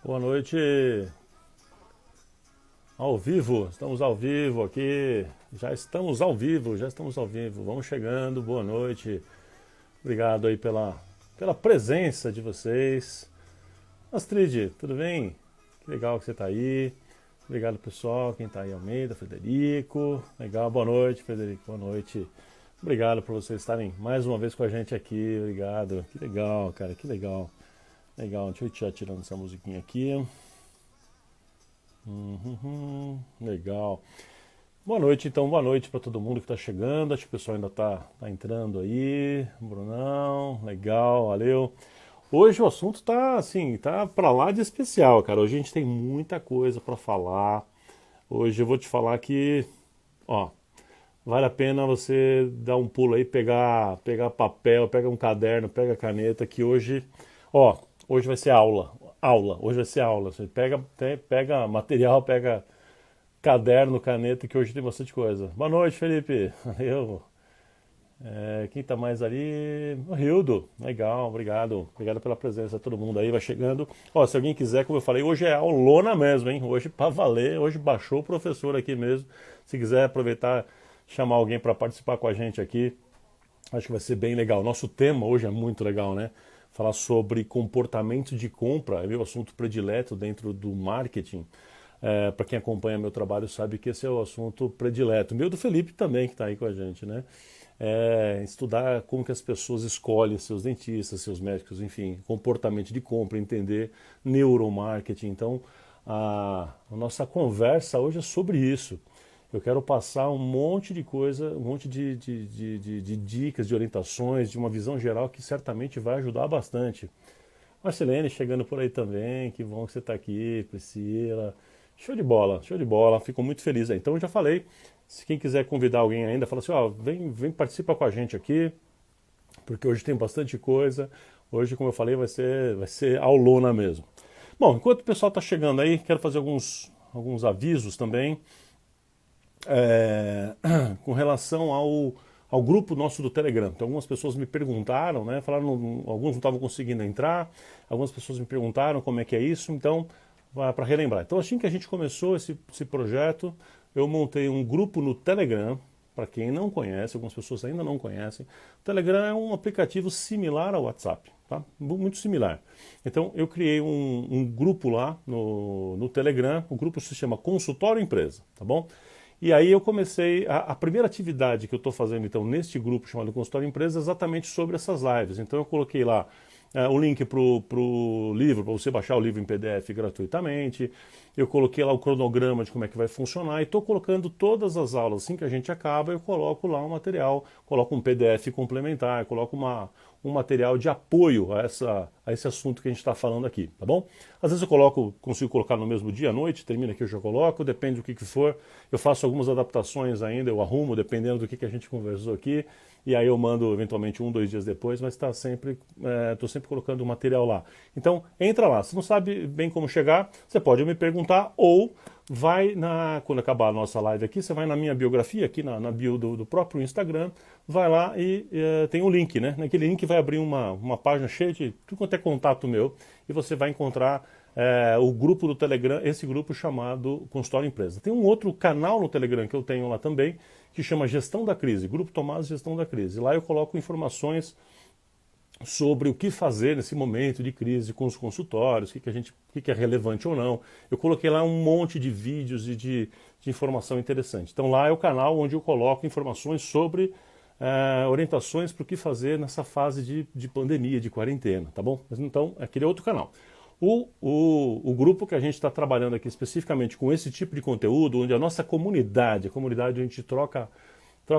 Boa noite, ao vivo, estamos ao vivo aqui, já estamos ao vivo, vamos chegando, boa noite, obrigado aí pela presença de vocês. Astrid, tudo bem? Que legal que você está aí, obrigado pessoal, quem está aí, Almeida, Frederico, legal, boa noite Frederico, boa noite, obrigado por vocês estarem mais uma vez com a gente aqui, obrigado, que legal cara, que legal. Legal, deixa eu ir já tirando essa musiquinha aqui. Legal. Boa noite, então, boa noite para todo mundo que está chegando. Acho que o pessoal ainda tá entrando aí. Brunão, legal, valeu. Hoje o assunto tá assim, tá para lá de especial, cara. Hoje a gente tem muita coisa para falar. Hoje eu vou te falar que, ó, vale a pena você dar um pulo aí, pegar papel, pega um caderno, pega caneta, que hoje, ó, hoje vai ser aula, hoje vai ser aula. Você pega material, pega caderno, caneta, que hoje tem bastante coisa. Boa noite, Felipe. Eu, quem tá mais ali? O Rildo, legal, obrigado. Obrigado pela presença, todo mundo aí, vai chegando. Ó, se alguém quiser, como eu falei, hoje é aulona mesmo, hein? Hoje pra valer, hoje baixou o professor aqui mesmo. Se quiser aproveitar, chamar alguém para participar com a gente aqui, acho que vai ser bem legal. Nosso tema hoje é muito legal, né? Falar sobre comportamento de compra, é meu assunto predileto dentro do marketing. Para quem acompanha meu trabalho sabe que esse é o assunto predileto. Meu do Felipe também, que está aí com a gente, né? Estudar como que as pessoas escolhem seus dentistas, seus médicos, enfim, comportamento de compra, entender neuromarketing. Então, a nossa conversa hoje é sobre isso. Eu quero passar um monte de coisa, um monte de dicas, de orientações, de uma visão geral que certamente vai ajudar bastante. Marcelene chegando por aí também, que bom que você está aqui, Priscila. Show de bola, fico muito feliz aí. Então eu já falei, se quem quiser convidar alguém ainda, fala assim, ó, vem participar com a gente aqui, porque hoje tem bastante coisa. Hoje, como eu falei, vai ser aulona mesmo. Bom, enquanto o pessoal está chegando aí, quero fazer alguns avisos também é, com relação ao grupo nosso do Telegram. Então, algumas pessoas me perguntaram, né? Falaram, alguns não estavam conseguindo entrar, algumas pessoas me perguntaram como é que é isso, então, para relembrar. Então, assim que a gente começou esse projeto, eu montei um grupo no Telegram, para quem não conhece, algumas pessoas ainda não conhecem. O Telegram é um aplicativo similar ao WhatsApp, tá? Muito similar. Então, eu criei um grupo lá no Telegram, o grupo se chama Consultório Empresa, tá bom? E aí eu comecei, a primeira atividade que eu estou fazendo então neste grupo chamado Consultório Empresa é exatamente sobre essas lives. Então eu coloquei lá o link para o livro, para você baixar o livro em PDF gratuitamente. Eu coloquei lá o cronograma de como é que vai funcionar e estou colocando todas as aulas, assim que a gente acaba, eu coloco lá um material, coloco um PDF complementar, coloco um material de apoio a esse assunto que a gente está falando aqui, tá bom? Às vezes eu consigo colocar no mesmo dia, à noite, termina aqui eu já coloco, depende do que for. Eu faço algumas adaptações ainda, eu arrumo, dependendo do que a gente conversou aqui, e aí eu mando eventualmente 2 dias depois, mas estou sempre colocando o material lá. Então, entra lá. Se não sabe bem como chegar, você pode me perguntar ou quando acabar a nossa live aqui, você vai na minha biografia, aqui na bio do próprio Instagram, vai lá e tem um link, né? Naquele link vai abrir uma página cheia de tudo quanto é contato meu e você vai encontrar o grupo do Telegram, esse grupo chamado Consultório Empresa. Tem um outro canal no Telegram que eu tenho lá também, que chama Gestão da Crise, Grupo Tomás Gestão da Crise. Lá eu coloco informações sobre o que fazer nesse momento de crise com os consultórios, o que é relevante ou não. Eu coloquei lá um monte de vídeos e de informação interessante. Então lá é o canal onde eu coloco informações sobre orientações para o que fazer nessa fase de pandemia, de quarentena, tá bom? Mas então, aquele é outro canal. O grupo que a gente está trabalhando aqui especificamente com esse tipo de conteúdo, onde a nossa comunidade, a comunidade onde a gente troca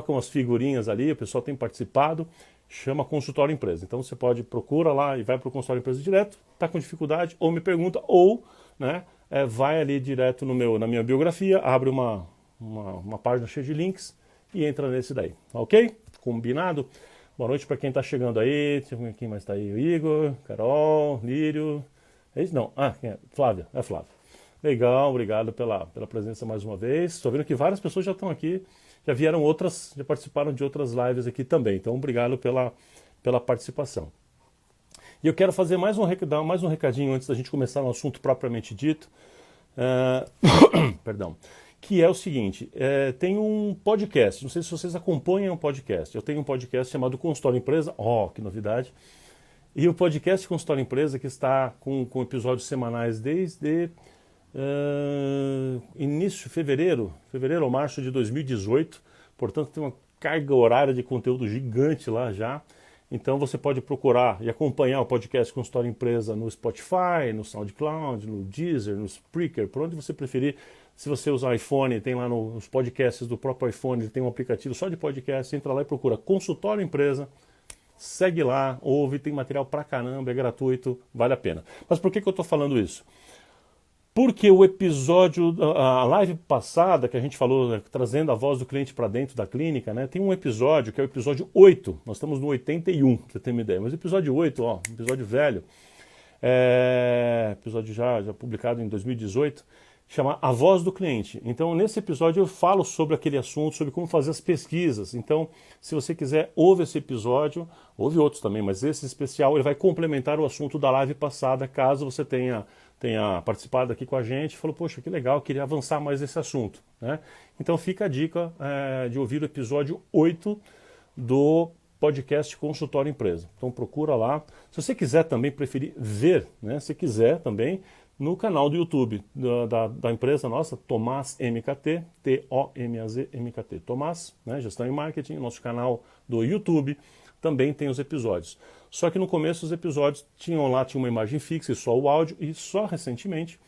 umas figurinhas ali, o pessoal tem participado, chama Consultório Empresa. Então você procura lá e vai para o Consultório Empresa direto, está com dificuldade, ou me pergunta, ou né, vai ali direto na minha biografia, abre uma página cheia de links e entra nesse daí, ok? Combinado? Boa noite para quem está chegando aí, quem mais está aí? O Igor, Carol, Lírio, é isso? Não, quem é? Flávia, é Flávia. Legal, obrigado pela presença mais uma vez. Estou vendo que várias pessoas já estão aqui, já participaram de outras lives aqui também. Então, obrigado pela participação. E eu quero fazer dar mais um recadinho antes da gente começar no assunto propriamente dito, perdão, que é o seguinte, tem um podcast, não sei se vocês acompanham o podcast, eu tenho um podcast chamado Consultório Empresa, que novidade, e o podcast Consultório Empresa que está com episódios semanais desde início de fevereiro ou março de 2018, portanto tem uma carga horária de conteúdo gigante lá já. Então você pode procurar e acompanhar o podcast Consultório Empresa no Spotify, no SoundCloud, no Deezer, no Spreaker, por onde você preferir. Se você usar iPhone, tem lá nos podcasts do próprio iPhone, tem um aplicativo só de podcast, entra lá e procura Consultório Empresa, segue lá, ouve, tem material pra caramba, é gratuito, vale a pena. Mas por que eu estou falando isso? Porque o episódio, a live passada que a gente falou, né, trazendo a voz do cliente para dentro da clínica, né, tem um episódio que é o episódio 8, nós estamos no 81, pra você ter uma ideia, mas o episódio 8, um episódio velho, episódio já publicado em 2018, chama A Voz do Cliente. Então nesse episódio eu falo sobre aquele assunto, sobre como fazer as pesquisas. Então se você quiser, ouve esse episódio, ouve outros também, mas esse especial ele vai complementar o assunto da live passada, caso você tenha participado aqui com a gente e falou, poxa, que legal, queria avançar mais nesse assunto, né? Então fica a dica de ouvir o episódio 8 do podcast Consultório Empresa. Então procura lá. Se você quiser também preferir ver, né? Se quiser também, no canal do YouTube da empresa nossa, Tomás MKT, T-O-M-A-Z MKT, Tomás, né? Gestão e Marketing, nosso canal do YouTube, também tem os episódios. Só que no começo os episódios tinha uma imagem fixa e só o áudio, e só recentemente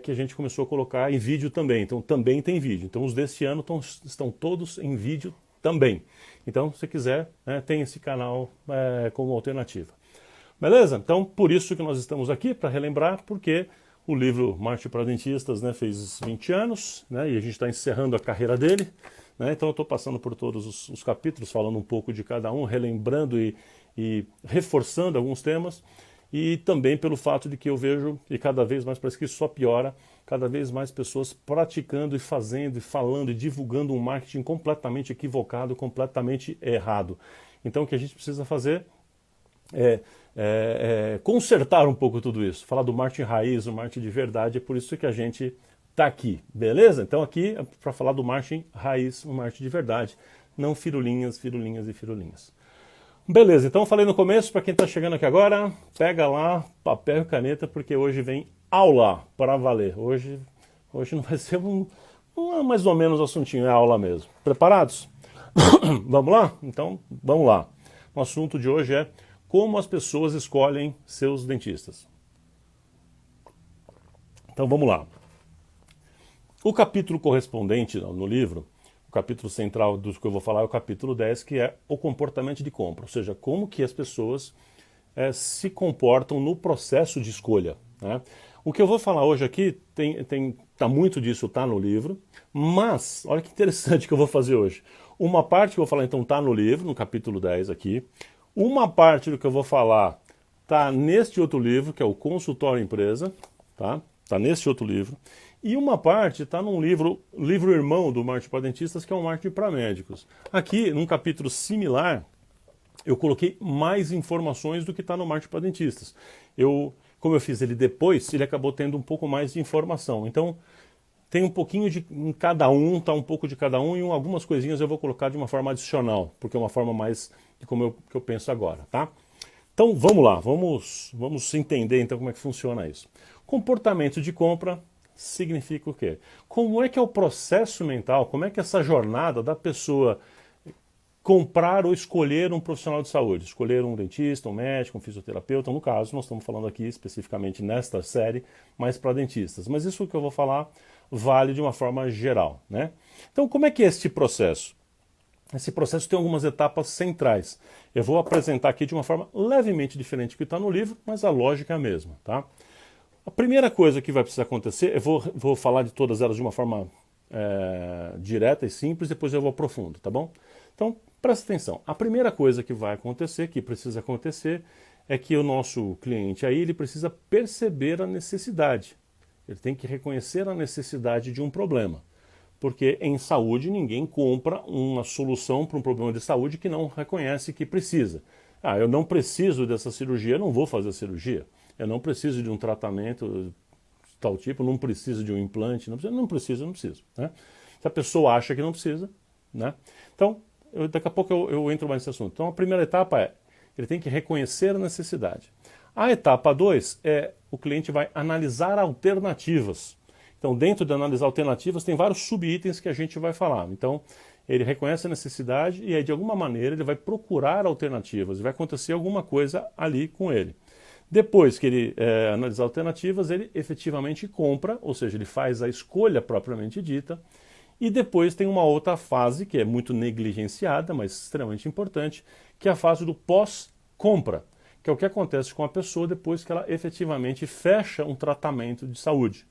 que a gente começou a colocar em vídeo também. Então também tem vídeo. Então os desse ano estão todos em vídeo também. Então se quiser, tem esse canal como alternativa. Beleza? Então por isso que nós estamos aqui, para relembrar, porque o livro Marketing para Dentistas, né, fez 20 anos, né, e a gente está encerrando a carreira dele. Então eu estou passando por todos os capítulos, falando um pouco de cada um, relembrando e reforçando alguns temas, e também pelo fato de que eu vejo, e cada vez mais parece que isso só piora, cada vez mais pessoas praticando e fazendo e falando e divulgando um marketing completamente equivocado, completamente errado. Então o que a gente precisa fazer é consertar um pouco tudo isso, falar do marketing raiz, o marketing de verdade, é por isso que a gente está aqui, beleza? Então aqui é para falar do marketing raiz, o marketing de verdade, não firulinhas, firulinhas e firulinhas. Beleza, então falei no começo, para quem está chegando aqui agora, pega lá papel e caneta, porque hoje vem aula para valer. Hoje não vai ser mais ou menos assuntinho, é aula mesmo. Preparados? Vamos lá? Então vamos lá. O assunto de hoje é como as pessoas escolhem seus dentistas. Então vamos lá. O capítulo correspondente no livro, o capítulo central do que eu vou falar é o capítulo 10, que é o comportamento de compra, ou seja, como que as pessoas se comportam no processo de escolha, né? O que eu vou falar hoje aqui, muito disso está no livro, mas olha que interessante que eu vou fazer hoje. Uma parte que eu vou falar então está no livro, no capítulo 10 aqui, uma parte do que eu vou falar está neste outro livro, que é o Consultório Empresa, tá? Está nesse outro livro. E uma parte está num livro irmão do Marketing para Dentistas, que é o Marketing para Médicos. Aqui, num capítulo similar, eu coloquei mais informações do que está no Marketing para Dentistas. Como eu fiz ele depois, ele acabou tendo um pouco mais de informação. Então, tem um pouquinho em cada um, tá um pouco de cada um, e algumas coisinhas eu vou colocar de uma forma adicional, porque é uma forma mais de que eu penso agora, tá? Então, vamos lá, vamos entender então como é que funciona isso. Comportamento de compra significa o quê? Como é que é o processo mental, como é que é essa jornada da pessoa comprar ou escolher um profissional de saúde, escolher um dentista, um médico, um fisioterapeuta. No caso, nós estamos falando aqui especificamente nesta série, mais para dentistas. Mas isso que eu vou falar vale de uma forma geral, né? Então, como é que é este processo? Esse processo tem algumas etapas centrais. Eu vou apresentar aqui de uma forma levemente diferente do que está no livro, mas a lógica é a mesma, tá? A primeira coisa que vai precisar acontecer, eu vou falar de todas elas de uma forma direta e simples, depois eu vou aprofundo, tá bom? Então, presta atenção. A primeira coisa que vai acontecer, que precisa acontecer, é que o nosso cliente aí, ele precisa perceber a necessidade. Ele tem que reconhecer a necessidade de um problema. Porque em saúde ninguém compra uma solução para um problema de saúde que não reconhece que precisa. Ah, eu não preciso dessa cirurgia, eu não vou fazer a cirurgia. Eu não preciso de um tratamento de tal tipo, não preciso de um implante, não preciso, não preciso. Né? Se a pessoa acha que não precisa, né? Então, daqui a pouco eu entro mais nesse assunto. Então, a primeira etapa é, ele tem que reconhecer a necessidade. A etapa 2 é, o cliente vai analisar alternativas. Então, dentro de analisar alternativas, tem vários subitens que a gente vai falar. Então, ele reconhece a necessidade e aí, de alguma maneira, ele vai procurar alternativas. Vai acontecer alguma coisa ali com ele. Depois que ele analisar alternativas, ele efetivamente compra, ou seja, ele faz a escolha propriamente dita. E depois tem uma outra fase, que é muito negligenciada, mas extremamente importante, que é a fase do pós-compra, que é o que acontece com a pessoa depois que ela efetivamente fecha um tratamento de saúde.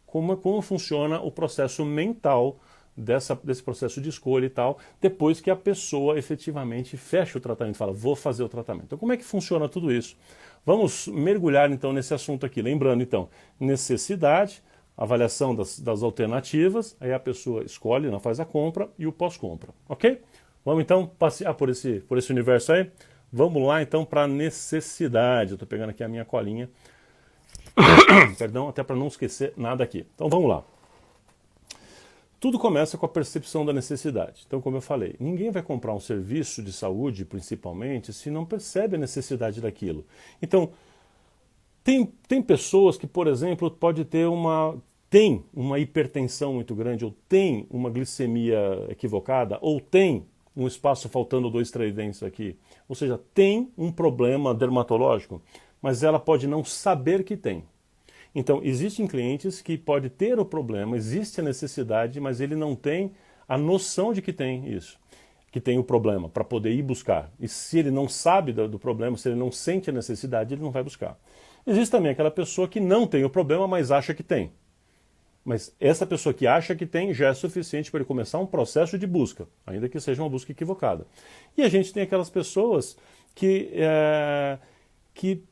Como funciona o processo mental desse processo de escolha e tal, depois que a pessoa efetivamente fecha o tratamento, fala, vou fazer o tratamento. Então, como é que funciona tudo isso? Vamos mergulhar então nesse assunto aqui. Lembrando então, necessidade, avaliação das alternativas, aí a pessoa escolhe, não faz a compra e o pós-compra, ok? Vamos então passear por esse universo aí? Vamos lá então para a necessidade. Eu estou pegando aqui a minha colinha, perdão, até para não esquecer nada aqui. Então vamos lá. Tudo começa com a percepção da necessidade. Então, como eu falei, ninguém vai comprar um serviço de saúde, principalmente, se não percebe a necessidade daquilo. Então, tem pessoas que, por exemplo, tem uma hipertensão muito grande, ou tem uma glicemia equivocada, ou tem um espaço faltando 2, 3 dentes aqui. Ou seja, tem um problema dermatológico, mas ela pode não saber que tem. Então, existem clientes que pode ter o problema, existe a necessidade, mas ele não tem a noção de que tem isso, que tem o problema, para poder ir buscar. E se ele não sabe do problema, se ele não sente a necessidade, ele não vai buscar. Existe também aquela pessoa que não tem o problema, mas acha que tem. Mas essa pessoa que acha que tem já é suficiente para ele começar um processo de busca, ainda que seja uma busca equivocada. E a gente tem aquelas pessoas que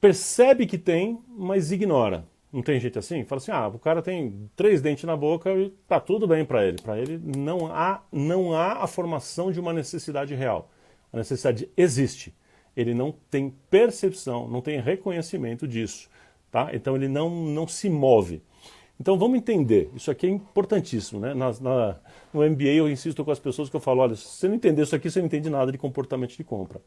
percebe que tem, mas ignora. Não tem gente assim? Fala assim, o cara tem 3 dentes na boca e tá tudo bem para ele. Para ele não há a formação de uma necessidade real. A necessidade existe. Ele não tem percepção, não tem reconhecimento disso. Tá? Então ele não se move. Então vamos entender, isso aqui é importantíssimo. Né? No MBA eu insisto com as pessoas que eu falo, olha, se você não entender isso aqui, você não entende nada de comportamento de compra.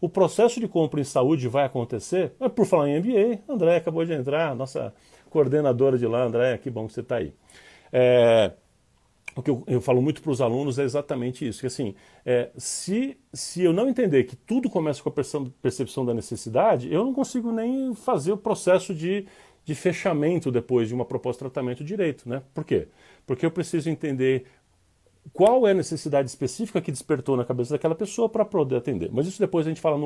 O processo de compra em saúde vai acontecer, mas por falar em MBA, a Andréia acabou de entrar, nossa coordenadora de lá, Andréia, que bom que você está aí. O que eu falo muito para os alunos é exatamente isso, que assim, se eu não entender que tudo começa com a percepção da necessidade, eu não consigo nem fazer o processo de fechamento depois de uma proposta de tratamento direito, né? Por quê? Porque eu preciso entender qual é a necessidade específica que despertou na cabeça daquela pessoa para poder atender. Mas isso depois a gente fala na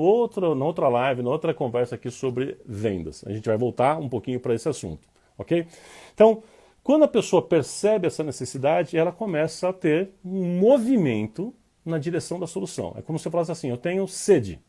outra live, na outra conversa aqui sobre vendas. A gente vai voltar um pouquinho para esse assunto, ok? Então, quando a pessoa percebe essa necessidade, ela começa a ter um movimento na direção da solução. É como se eu falasse assim, eu tenho sede.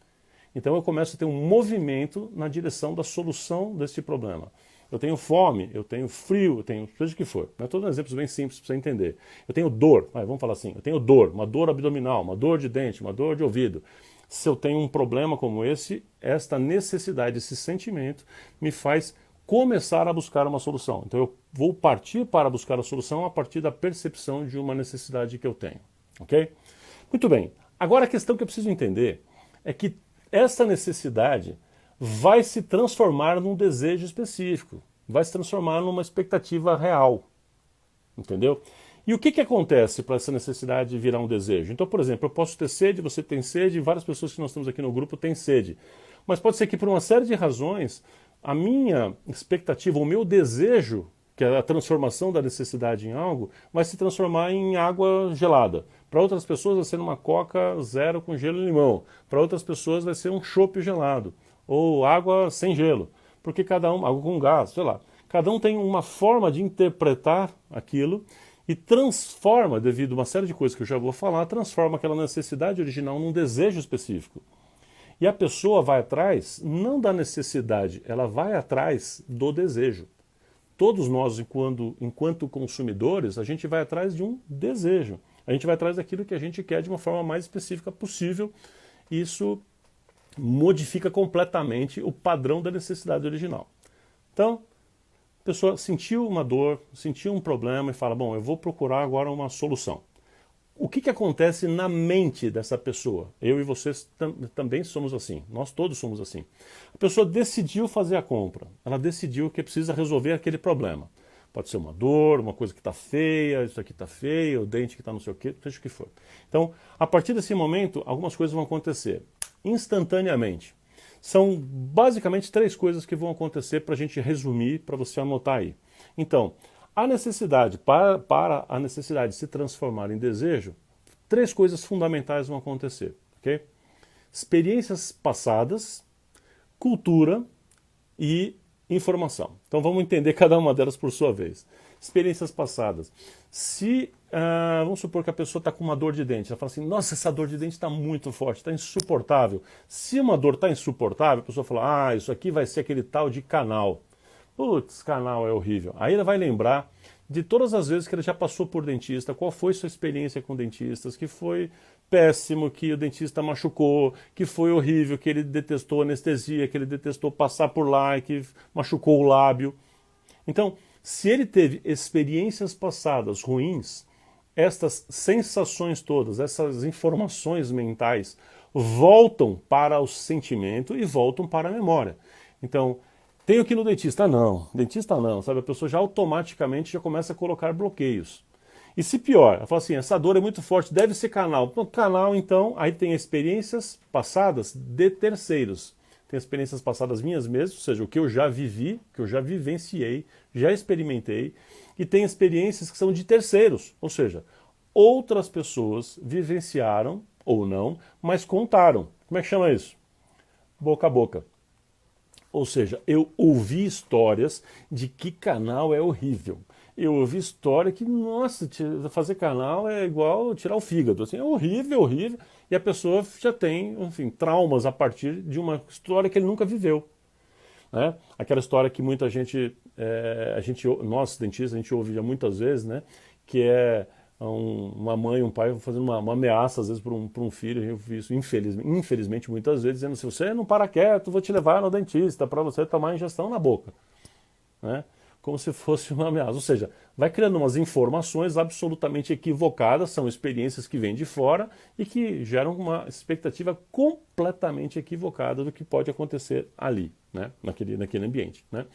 Então eu começo a ter um movimento na direção da solução desse problema. Eu tenho fome, eu tenho frio, eu tenho seja o que for. Estou dando exemplos bem simples para você entender. Eu tenho dor, vamos falar assim, eu tenho dor, uma dor abdominal, uma dor de dente, uma dor de ouvido. Se eu tenho um problema como esse, esta necessidade, esse sentimento me faz começar a buscar uma solução. Então eu vou partir para buscar a solução a partir da percepção de uma necessidade que eu tenho. Ok? Muito bem. Agora a questão que eu preciso entender é que essa necessidade vai se transformar num desejo específico, vai se transformar numa expectativa real, entendeu? E o que acontece para essa necessidade virar um desejo? Então, por exemplo, eu posso ter sede, você tem sede, várias pessoas que nós temos aqui no grupo têm sede, mas pode ser que por uma série de razões, a minha expectativa, o meu desejo, que é a transformação da necessidade em algo, vai se transformar em água gelada. Para outras pessoas vai ser uma Coca zero com gelo e limão, para outras pessoas vai ser um chopp gelado, ou água sem gelo, porque cada um, água com gás, sei lá, cada um tem uma forma de interpretar aquilo e transforma, devido a uma série de coisas que eu já vou falar, transforma aquela necessidade original num desejo específico. E a pessoa vai atrás, não da necessidade, ela vai atrás do desejo. Todos nós, enquanto consumidores, a gente vai atrás de um desejo. A gente vai atrás daquilo que a gente quer de uma forma mais específica possível. Isso modifica completamente o padrão da necessidade original. Então, a pessoa sentiu uma dor, sentiu um problema e fala, bom, eu vou procurar agora uma solução. O que acontece na mente dessa pessoa? Eu e vocês também somos assim, nós todos somos assim. A pessoa decidiu fazer a compra, ela decidiu que precisa resolver aquele problema. Pode ser uma dor, uma coisa que está feia, isso aqui está feio, o dente que está não sei o quê, seja o que for. Então, a partir desse momento, algumas coisas vão acontecer instantaneamente. São basicamente 3 coisas que vão acontecer para a gente resumir, para você anotar aí. Então, a necessidade, para a necessidade se transformar em desejo, 3 coisas fundamentais vão acontecer, ok? Experiências passadas, cultura e informação. Então vamos entender cada uma delas por sua vez. Experiências passadas. Se, vamos supor que a pessoa está com uma dor de dente, ela fala assim, nossa, essa dor de dente está muito forte, está insuportável. Se uma dor está insuportável, a pessoa fala, isso aqui vai ser aquele tal de canal. Putz, canal é horrível. Aí ela vai lembrar de todas as vezes que ela já passou por dentista, qual foi sua experiência com dentistas, que foi péssimo, que o dentista machucou, que foi horrível, que ele detestou anestesia, que ele detestou passar por lá e que machucou o lábio. Então, se ele teve experiências passadas ruins, estas sensações todas, essas informações mentais voltam para o sentimento e voltam para a memória. Então, tenho que ir no dentista? Dentista não, sabe? A pessoa já automaticamente já começa a colocar bloqueios. E se pior, ela fala assim, essa dor é muito forte, deve ser canal. Então, canal, então, aí tem experiências passadas de terceiros. Tem experiências passadas minhas mesmo, ou seja, o que eu já vivi, que eu já vivenciei, já experimentei. E tem experiências que são de terceiros, ou seja, outras pessoas vivenciaram, ou não, mas contaram. Como é que chama isso? Boca a boca. Ou seja, eu ouvi histórias de que canal é horrível. Eu ouvi história que, nossa, fazer canal é igual tirar o fígado. Assim, é horrível, horrível. E a pessoa já tem, enfim, traumas a partir de uma história que ele nunca viveu. Né? Aquela história que muita gente, nós dentistas, a gente ouve já muitas vezes, né? Que é uma mãe, um pai fazendo uma ameaça às vezes para um filho. Eu vi isso infelizmente muitas vezes, dizendo, se você não para quieto, vou te levar no dentista para você tomar injeção na boca, né? Como se fosse uma ameaça. Ou seja, vai criando umas informações absolutamente equivocadas, são experiências que vêm de fora e que geram uma expectativa completamente equivocada do que pode acontecer ali, né? naquele ambiente, né?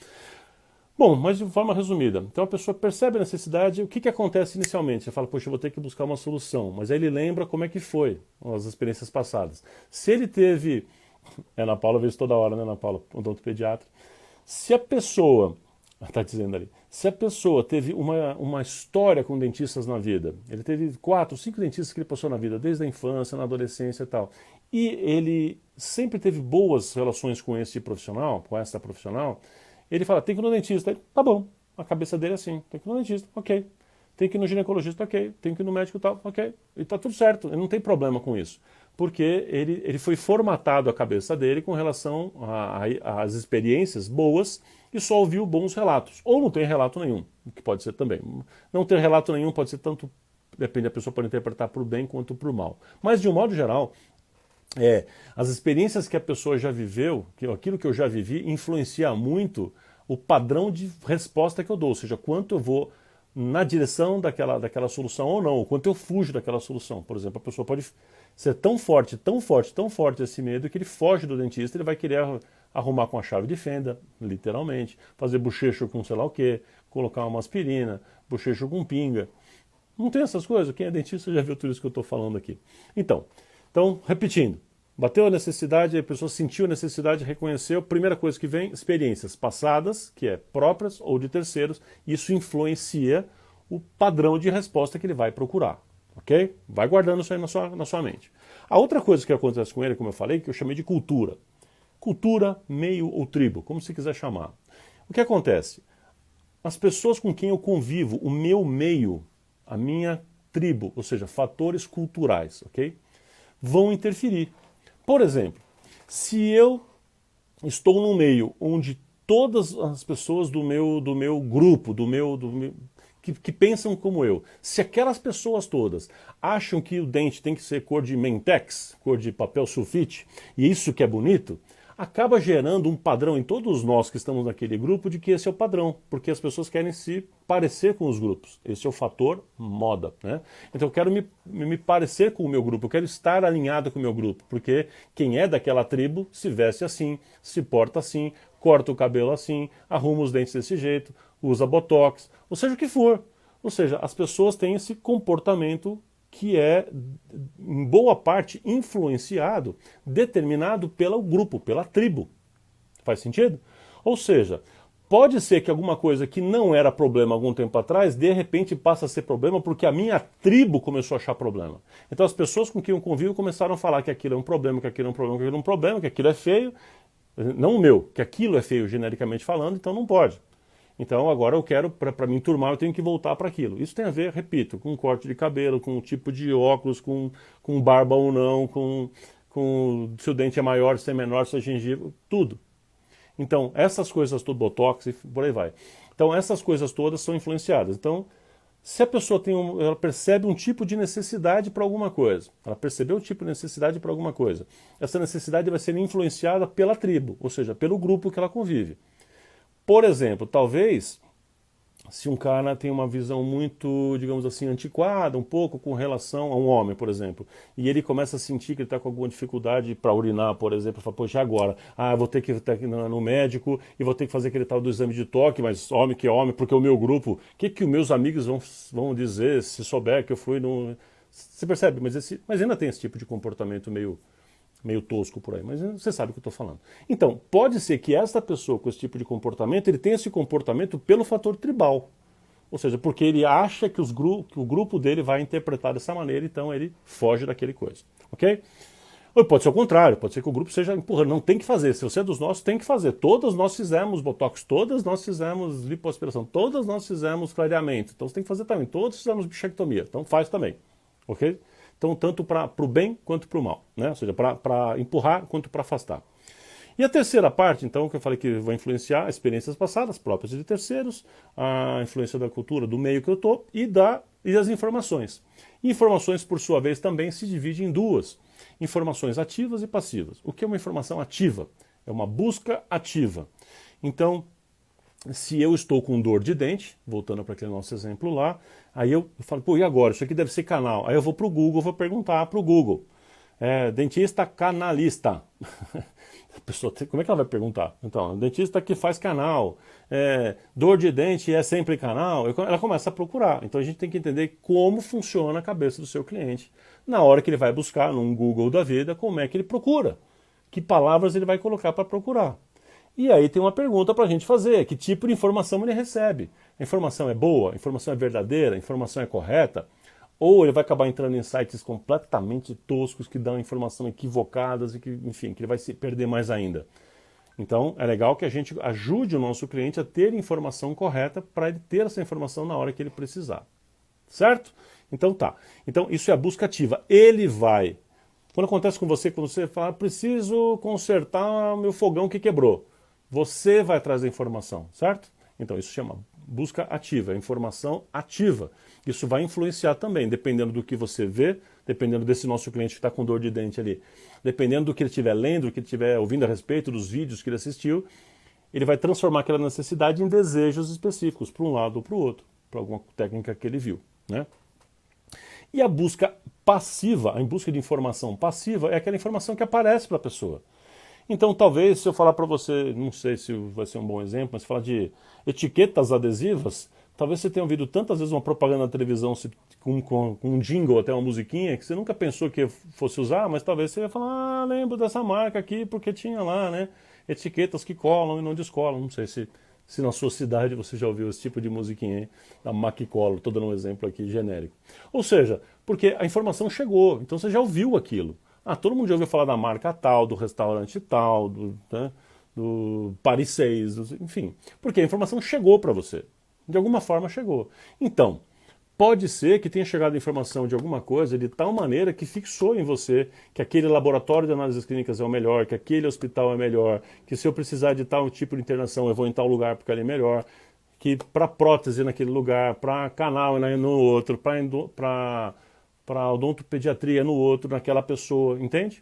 Bom, mas de forma resumida, então a pessoa percebe a necessidade, o que acontece inicialmente? Você fala, poxa, eu vou ter que buscar uma solução, mas aí ele lembra como é que foi as experiências passadas. Se ele teve, Ana Paula vê isso toda hora, né, Ana Paula, odontopediatra, se a pessoa, está dizendo ali, se a pessoa teve uma história com dentistas na vida, ele teve 4, 5 dentistas que ele passou na vida, desde a infância, na adolescência e tal, e ele sempre teve boas relações com esse profissional, com essa profissional, ele fala, tem que ir no dentista. Ele, tá bom, a cabeça dele é assim, tem que ir no dentista, ok. Tem que ir no ginecologista, ok. Tem que ir no médico e tal, ok. E tá tudo certo, ele não tem problema com isso. Porque ele foi formatado a cabeça dele com relação às experiências boas e só ouviu bons relatos. Ou não tem relato nenhum, o que pode ser também. Não ter relato nenhum pode ser tanto, depende, a pessoa pode interpretar para o bem quanto para o mal. Mas de um modo geral, as experiências que a pessoa já viveu, aquilo que eu já vivi, influencia muito o padrão de resposta que eu dou, ou seja, quanto eu vou na direção daquela solução ou não, ou quanto eu fujo daquela solução. Por exemplo, a pessoa pode ser tão forte, tão forte, tão forte esse medo que ele foge do dentista, ele vai querer arrumar com a chave de fenda, literalmente, fazer bochecho com sei lá o quê, colocar uma aspirina, bochecho com pinga. Não tem essas coisas? Quem é dentista já viu tudo isso que eu estou falando aqui. Então, repetindo, bateu a necessidade, a pessoa sentiu a necessidade, reconheceu, primeira coisa que vem, experiências passadas, que é próprias ou de terceiros, isso influencia o padrão de resposta que ele vai procurar, ok? Vai guardando isso aí na sua mente. A outra coisa que acontece com ele, como eu falei, que eu chamei de cultura. Cultura, meio ou tribo, como se quiser chamar. O que acontece? As pessoas com quem eu convivo, o meu meio, a minha tribo, ou seja, fatores culturais, ok? Vão interferir. Por exemplo, se eu estou num meio onde todas as pessoas do meu grupo, que pensam como eu, se aquelas pessoas todas acham que o dente tem que ser cor de Mentex, cor de papel sulfite, e isso que é bonito, acaba gerando um padrão em todos nós que estamos naquele grupo de que esse é o padrão, porque as pessoas querem se parecer com os grupos. Esse é o fator moda, né? Então eu quero me parecer com o meu grupo, eu quero estar alinhado com o meu grupo, porque quem é daquela tribo se veste assim, se porta assim, corta o cabelo assim, arruma os dentes desse jeito, usa botox, ou seja o que for. Ou seja, as pessoas têm esse comportamento que é, em boa parte, influenciado, determinado pelo grupo, pela tribo. Faz sentido? Ou seja, pode ser que alguma coisa que não era problema algum tempo atrás, de repente passa a ser problema porque a minha tribo começou a achar problema. Então as pessoas com quem eu convivo começaram a falar que aquilo é um problema, que aquilo é um problema, que aquilo é um problema, que aquilo é feio. Não o meu, que aquilo é feio genericamente falando, então não pode. Então agora eu quero, para me enturmar, eu tenho que voltar para aquilo. Isso tem a ver, repito, com corte de cabelo, com o tipo de óculos, com barba ou não, com se o dente é maior, se é menor, se é gengiva, tudo. Então essas coisas todas, botox e por aí vai. Então essas coisas todas são influenciadas. Então se a pessoa ela percebe um tipo de necessidade para alguma coisa, ela percebeu um tipo de necessidade para alguma coisa, essa necessidade vai ser influenciada pela tribo, ou seja, pelo grupo que ela convive. Por exemplo, talvez, se um cara tem uma visão muito, digamos assim, antiquada, um pouco com relação a um homem, por exemplo, e ele começa a sentir que ele está com alguma dificuldade para urinar, por exemplo, fala, poxa, agora? Ah, vou ter que estar no médico e vou ter que fazer aquele tal do exame de toque, mas homem que é homem, porque o meu grupo, o que os meus amigos vão dizer se souber que eu fui no... Você percebe? Mas ainda tem esse tipo de comportamento meio tosco por aí, mas você sabe o que eu estou falando. Então, pode ser que esta pessoa com esse tipo de comportamento, ele tenha esse comportamento pelo fator tribal. Ou seja, porque ele acha que o grupo dele vai interpretar dessa maneira, então ele foge daquele coisa. Ok? Ou pode ser o contrário, pode ser que o grupo seja empurrando, não tem que fazer. Se você é dos nossos, tem que fazer. Todas nós fizemos botox, todas nós fizemos lipoaspiração, todas nós fizemos clareamento. Então você tem que fazer também. Todos fizemos bichectomia, então faz também. Ok? Então, tanto para o bem quanto para o mal, né? Ou seja, para empurrar quanto para afastar. E a terceira parte, então, que eu falei que vai influenciar experiências passadas, próprias de terceiros, a influência da cultura, do meio que eu estou e as informações. Informações, por sua vez, também se dividem em duas: informações ativas e passivas. O que é uma informação ativa? É uma busca ativa. Então, se eu estou com dor de dente, voltando para aquele nosso exemplo lá, aí eu falo, pô, e agora? Isso aqui deve ser canal. Aí eu vou para o Google, vou perguntar para o Google. Dentista canalista. A pessoa, como é que ela vai perguntar? Então, dentista que faz canal. Dor de dente é sempre canal. Ela começa a procurar. Então a gente tem que entender como funciona a cabeça do seu cliente na hora que ele vai buscar num Google da vida, como é que ele procura. Que palavras ele vai colocar para procurar. E aí tem uma pergunta para a gente fazer: que tipo de informação ele recebe? A informação é boa? A informação é verdadeira? A informação é correta? Ou ele vai acabar entrando em sites completamente toscos que dão informação equivocadas e que, enfim, que ele vai se perder mais ainda? Então é legal que a gente ajude o nosso cliente a ter informação correta para ele ter essa informação na hora que ele precisar. Certo? Então tá. Então isso é a busca ativa. Ele vai... Quando acontece com você, quando você fala, preciso consertar o meu fogão que quebrou, você vai trazer informação, certo? Então isso chama busca ativa, informação ativa. Isso vai influenciar também, dependendo do que você vê, dependendo desse nosso cliente que está com dor de dente ali, dependendo do que ele estiver lendo, do que ele estiver ouvindo a respeito, dos vídeos que ele assistiu, ele vai transformar aquela necessidade em desejos específicos, para um lado ou para o outro, para alguma técnica que ele viu, né? E a busca passiva, a busca de informação passiva, é aquela informação que aparece para a pessoa. Então, talvez, se eu falar para você, não sei se vai ser um bom exemplo, mas falar de etiquetas adesivas, talvez você tenha ouvido tantas vezes uma propaganda na televisão com um jingle, até uma musiquinha, que você nunca pensou que fosse usar, mas talvez você ia falar, lembro dessa marca aqui, porque tinha lá, né, etiquetas que colam e não descolam. Não sei se na sua cidade você já ouviu esse tipo de musiquinha aí, da Macicolo, estou dando um exemplo aqui genérico. Ou seja, porque a informação chegou, então você já ouviu aquilo. Todo mundo já ouviu falar da marca tal, do restaurante tal, do Paris 6, enfim. Porque a informação chegou para você. De alguma forma chegou. Então, pode ser que tenha chegado a informação de alguma coisa de tal maneira que fixou em você que aquele laboratório de análises clínicas é o melhor, que aquele hospital é melhor, que se eu precisar de tal tipo de internação eu vou em tal lugar porque ele é melhor. que para prótese naquele lugar, para canal no outro, para odontopediatria no outro, naquela pessoa, entende?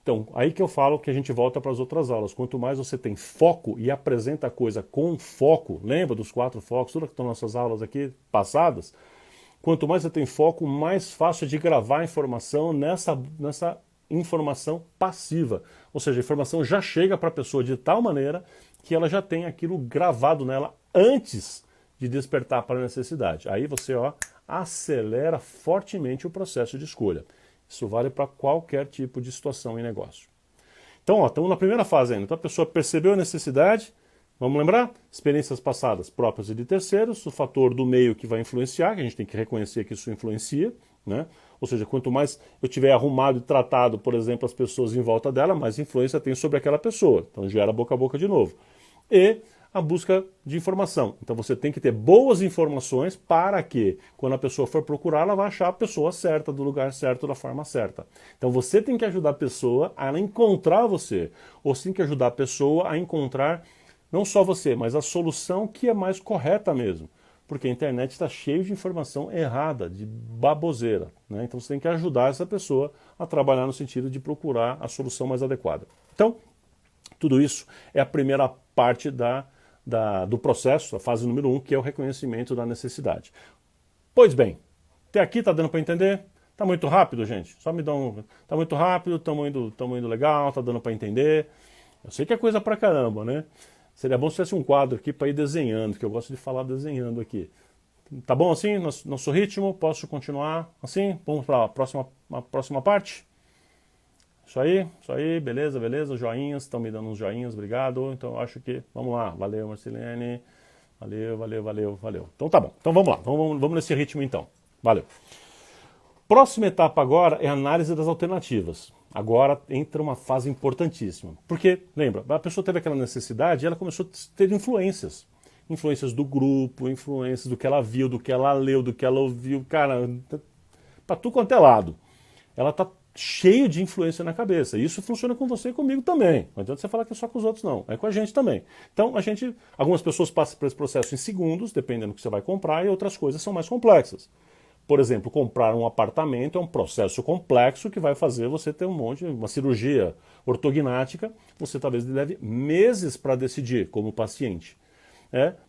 Então, aí que eu falo que a gente volta para as outras aulas. Quanto mais você tem foco e apresenta a coisa com foco, lembra dos 4 focos, tudo que estão nas nossas aulas aqui passadas? Quanto mais você tem foco, mais fácil é de gravar a informação nessa informação passiva. Ou seja, a informação já chega para a pessoa de tal maneira que ela já tem aquilo gravado nela antes de despertar para a necessidade. Aí você acelera fortemente o processo de escolha. Isso vale para qualquer tipo de situação em negócio. Então, estamos na primeira fase ainda. Então a pessoa percebeu a necessidade, vamos lembrar? Experiências passadas próprias e de terceiros, o fator do meio que vai influenciar, que a gente tem que reconhecer que isso influencia, né? Ou seja, quanto mais eu tiver arrumado e tratado, por exemplo, as pessoas em volta dela, mais influência tem sobre aquela pessoa. Então gera boca a boca de novo. E a busca de informação. Então você tem que ter boas informações para que, quando a pessoa for procurar, ela vai achar a pessoa certa, do lugar certo, da forma certa. Então você tem que ajudar a pessoa a encontrar você. Ou você tem que ajudar a pessoa a encontrar não só você, mas a solução que é mais correta mesmo. Porque a internet está cheia de informação errada, de baboseira, né? Então você tem que ajudar essa pessoa a trabalhar no sentido de procurar a solução mais adequada. Então, tudo isso é a primeira parte do processo, a fase número 1, que é o reconhecimento da necessidade. Pois bem, até aqui está dando para entender? Está muito rápido, gente? Só me dá um... Está muito rápido, estamos indo legal, está dando para entender. Eu sei que é coisa pra caramba, né? Seria bom se tivesse um quadro aqui para ir desenhando, que eu gosto de falar desenhando aqui. Tá bom assim? Nosso ritmo? Posso continuar assim? Vamos para a próxima parte? Isso aí, beleza, joinhas, estão me dando uns joinhas, obrigado. Então acho que, vamos lá, valeu Marcelene, valeu. Então tá bom, então vamos lá, vamos nesse ritmo então, valeu. Próxima etapa agora é a análise das alternativas. Agora entra uma fase importantíssima, porque, lembra, a pessoa teve aquela necessidade e ela começou a ter influências. Influências do grupo, influências do que ela viu, do que ela leu, do que ela ouviu, cara, para tudo quanto é lado. Ela está cheio de influência na cabeça. E isso funciona com você e comigo também. Não adianta você falar que é só com os outros, não. É com a gente também. Então, algumas pessoas passam por esse processo em segundos, dependendo do que você vai comprar, e outras coisas são mais complexas. Por exemplo, comprar um apartamento é um processo complexo que vai fazer você ter uma cirurgia ortognática. Você talvez leve meses para decidir como paciente.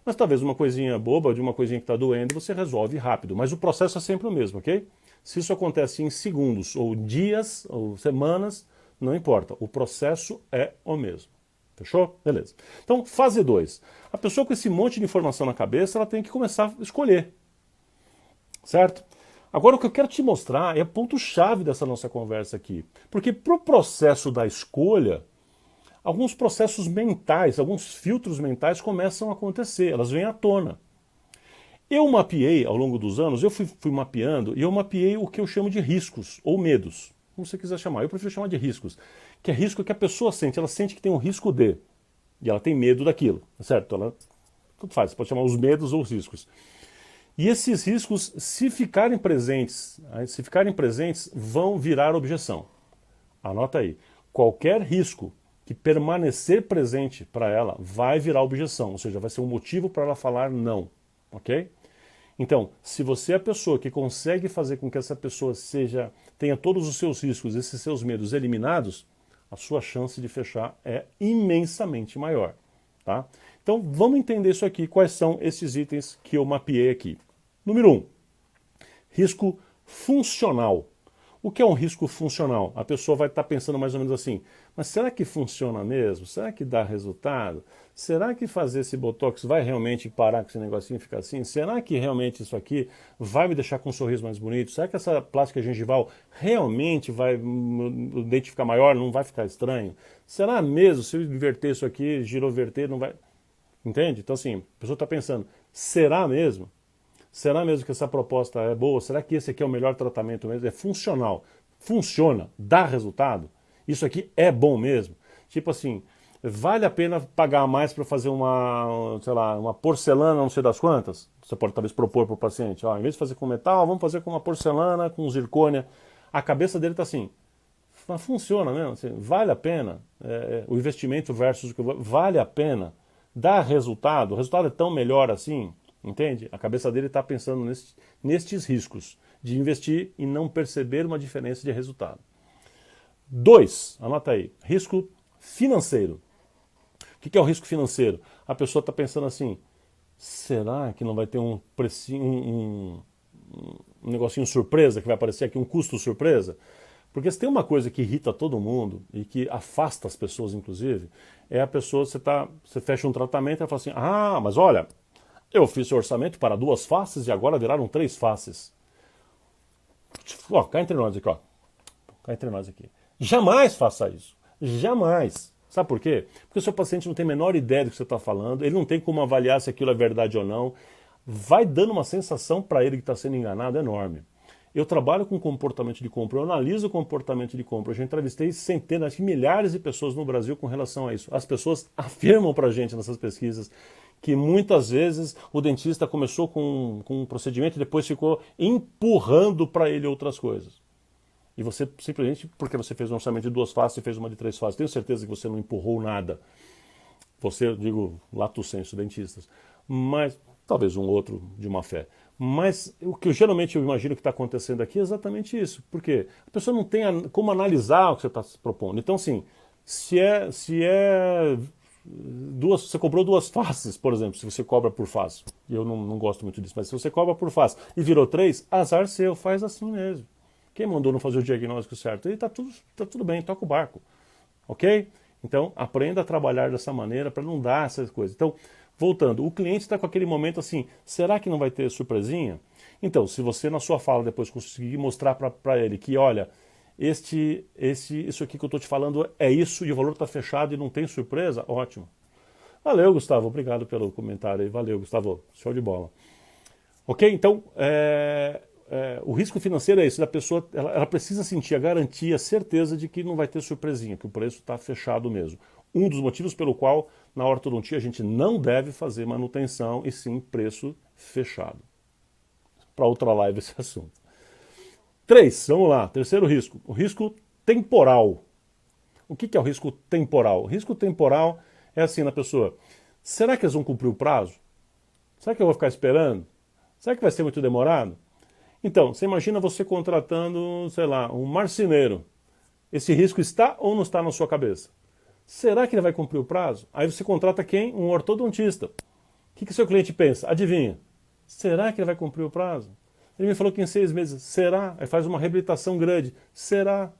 Mas talvez uma coisinha boba, de uma coisinha que está doendo, você resolve rápido. Mas o processo é sempre o mesmo, ok? Se isso acontece em segundos, ou dias, ou semanas, não importa. O processo é o mesmo. Fechou? Beleza. Então, fase 2. A pessoa com esse monte de informação na cabeça, ela tem que começar a escolher. Certo? Agora o que eu quero te mostrar é o ponto-chave dessa nossa conversa aqui. Porque para o processo da escolha, alguns processos mentais, alguns filtros mentais começam a acontecer, elas vêm à tona. Eu mapeei, ao longo dos anos, eu fui mapeando, e eu mapeei o que eu chamo de riscos, ou medos, como você quiser chamar. Eu prefiro chamar de riscos, que é risco que a pessoa sente, ela sente que tem um risco de, e ela tem medo daquilo, certo? Tudo faz, você pode chamar os medos ou os riscos. E esses riscos, se ficarem presentes, vão virar objeção. Anota aí, qualquer risco que permanecer presente para ela vai virar objeção, ou seja, vai ser um motivo para ela falar não. Ok? Então, se você é a pessoa que consegue fazer com que essa pessoa tenha todos os seus riscos, esses seus medos eliminados, a sua chance de fechar é imensamente maior. Tá? Então, vamos entender isso aqui, quais são esses itens que eu mapeei aqui. Número 1, risco funcional. O que é um risco funcional? A pessoa vai estar pensando mais ou menos assim, mas será que funciona mesmo? Será que dá resultado? Será que fazer esse botox vai realmente parar com esse negocinho e ficar assim? Será que realmente isso aqui vai me deixar com um sorriso mais bonito? Será que essa plástica gengival realmente vai o dente ficar maior, não vai ficar estranho? Será mesmo, se eu inverter isso aqui, giroverter, não vai... Entende? Então assim, a pessoa está pensando, será mesmo? Será mesmo que essa proposta é boa? Será que esse aqui é o melhor tratamento mesmo? É funcional? Funciona? Dá resultado? Isso aqui é bom mesmo? Tipo assim, vale a pena pagar mais para fazer uma porcelana não sei das quantas? Você pode talvez propor para o paciente, em vez de fazer com metal, vamos fazer com uma porcelana, com zircônia. A cabeça dele está assim, funciona mesmo? Assim, vale a pena? O investimento versus o que vale a pena? dá resultado, o resultado é tão melhor assim, entende? A cabeça dele está pensando nestes riscos de investir e não perceber uma diferença de resultado. 2, anota aí, risco financeiro. O que é o risco financeiro? A pessoa está pensando assim, será que não vai ter um precinho, um negocinho surpresa que vai aparecer aqui, um custo surpresa? Porque se tem uma coisa que irrita todo mundo e que afasta as pessoas, inclusive, é a pessoa, você fecha um tratamento e fala assim, ah, mas olha, eu fiz o orçamento para 2 faces e agora viraram 3 faces. Ó, cá entre nós aqui, ó. Cá entre nós aqui. Jamais faça isso. Jamais. Sabe por quê? Porque o seu paciente não tem a menor ideia do que você está falando, ele não tem como avaliar se aquilo é verdade ou não. Vai dando uma sensação para ele que está sendo enganado enorme. Eu trabalho com comportamento de compra, eu analiso o comportamento de compra. Eu já entrevistei centenas, milhares de pessoas no Brasil com relação a isso. As pessoas afirmam para a gente nessas pesquisas que muitas vezes o dentista começou com um procedimento e depois ficou empurrando para ele outras coisas. E você simplesmente, porque você fez um orçamento de 2 faces e fez uma de 3 faces, tenho certeza que você não empurrou nada. Você, eu digo, lato sensu, dentistas. Mas, talvez um outro de má fé. Mas o que geralmente eu imagino que está acontecendo aqui é exatamente isso. Por quê? A pessoa não tem como analisar o que você está se propondo. Então, assim, você cobrou 2 faces, por exemplo, se você cobra por face. Eu não gosto muito disso, mas se você cobra por face e virou 3, azar seu, faz assim mesmo. Quem mandou não fazer o diagnóstico certo? E tá tudo bem, toca o barco. Ok? Então, aprenda a trabalhar dessa maneira para não dar essas coisas. Então, voltando, o cliente está com aquele momento assim, será que não vai ter surpresinha? Então, se você na sua fala depois conseguir mostrar para ele que, olha, isso aqui que eu estou te falando é isso e o valor está fechado e não tem surpresa, ótimo. Valeu, Gustavo, obrigado pelo comentário aí. Valeu, Gustavo, show de bola. Ok? Então, o risco financeiro é isso, da pessoa, ela precisa sentir a garantia, a certeza de que não vai ter surpresinha, que o preço está fechado mesmo. Um dos motivos pelo qual na ortodontia a gente não deve fazer manutenção e sim preço fechado. Para outra live esse assunto. 3, vamos lá, terceiro risco, o risco temporal. O que é o risco temporal? O risco temporal é assim na pessoa, será que eles vão cumprir o prazo? Será que eu vou ficar esperando? Será que vai ser muito demorado? Então, você imagina você contratando, sei lá, um marceneiro. Esse risco está ou não está na sua cabeça? Será que ele vai cumprir o prazo? Aí você contrata quem? Um ortodontista. O que seu cliente pensa? Adivinha? Será que ele vai cumprir o prazo? Ele me falou que em 6 meses. Será? Aí faz uma reabilitação grande. Será?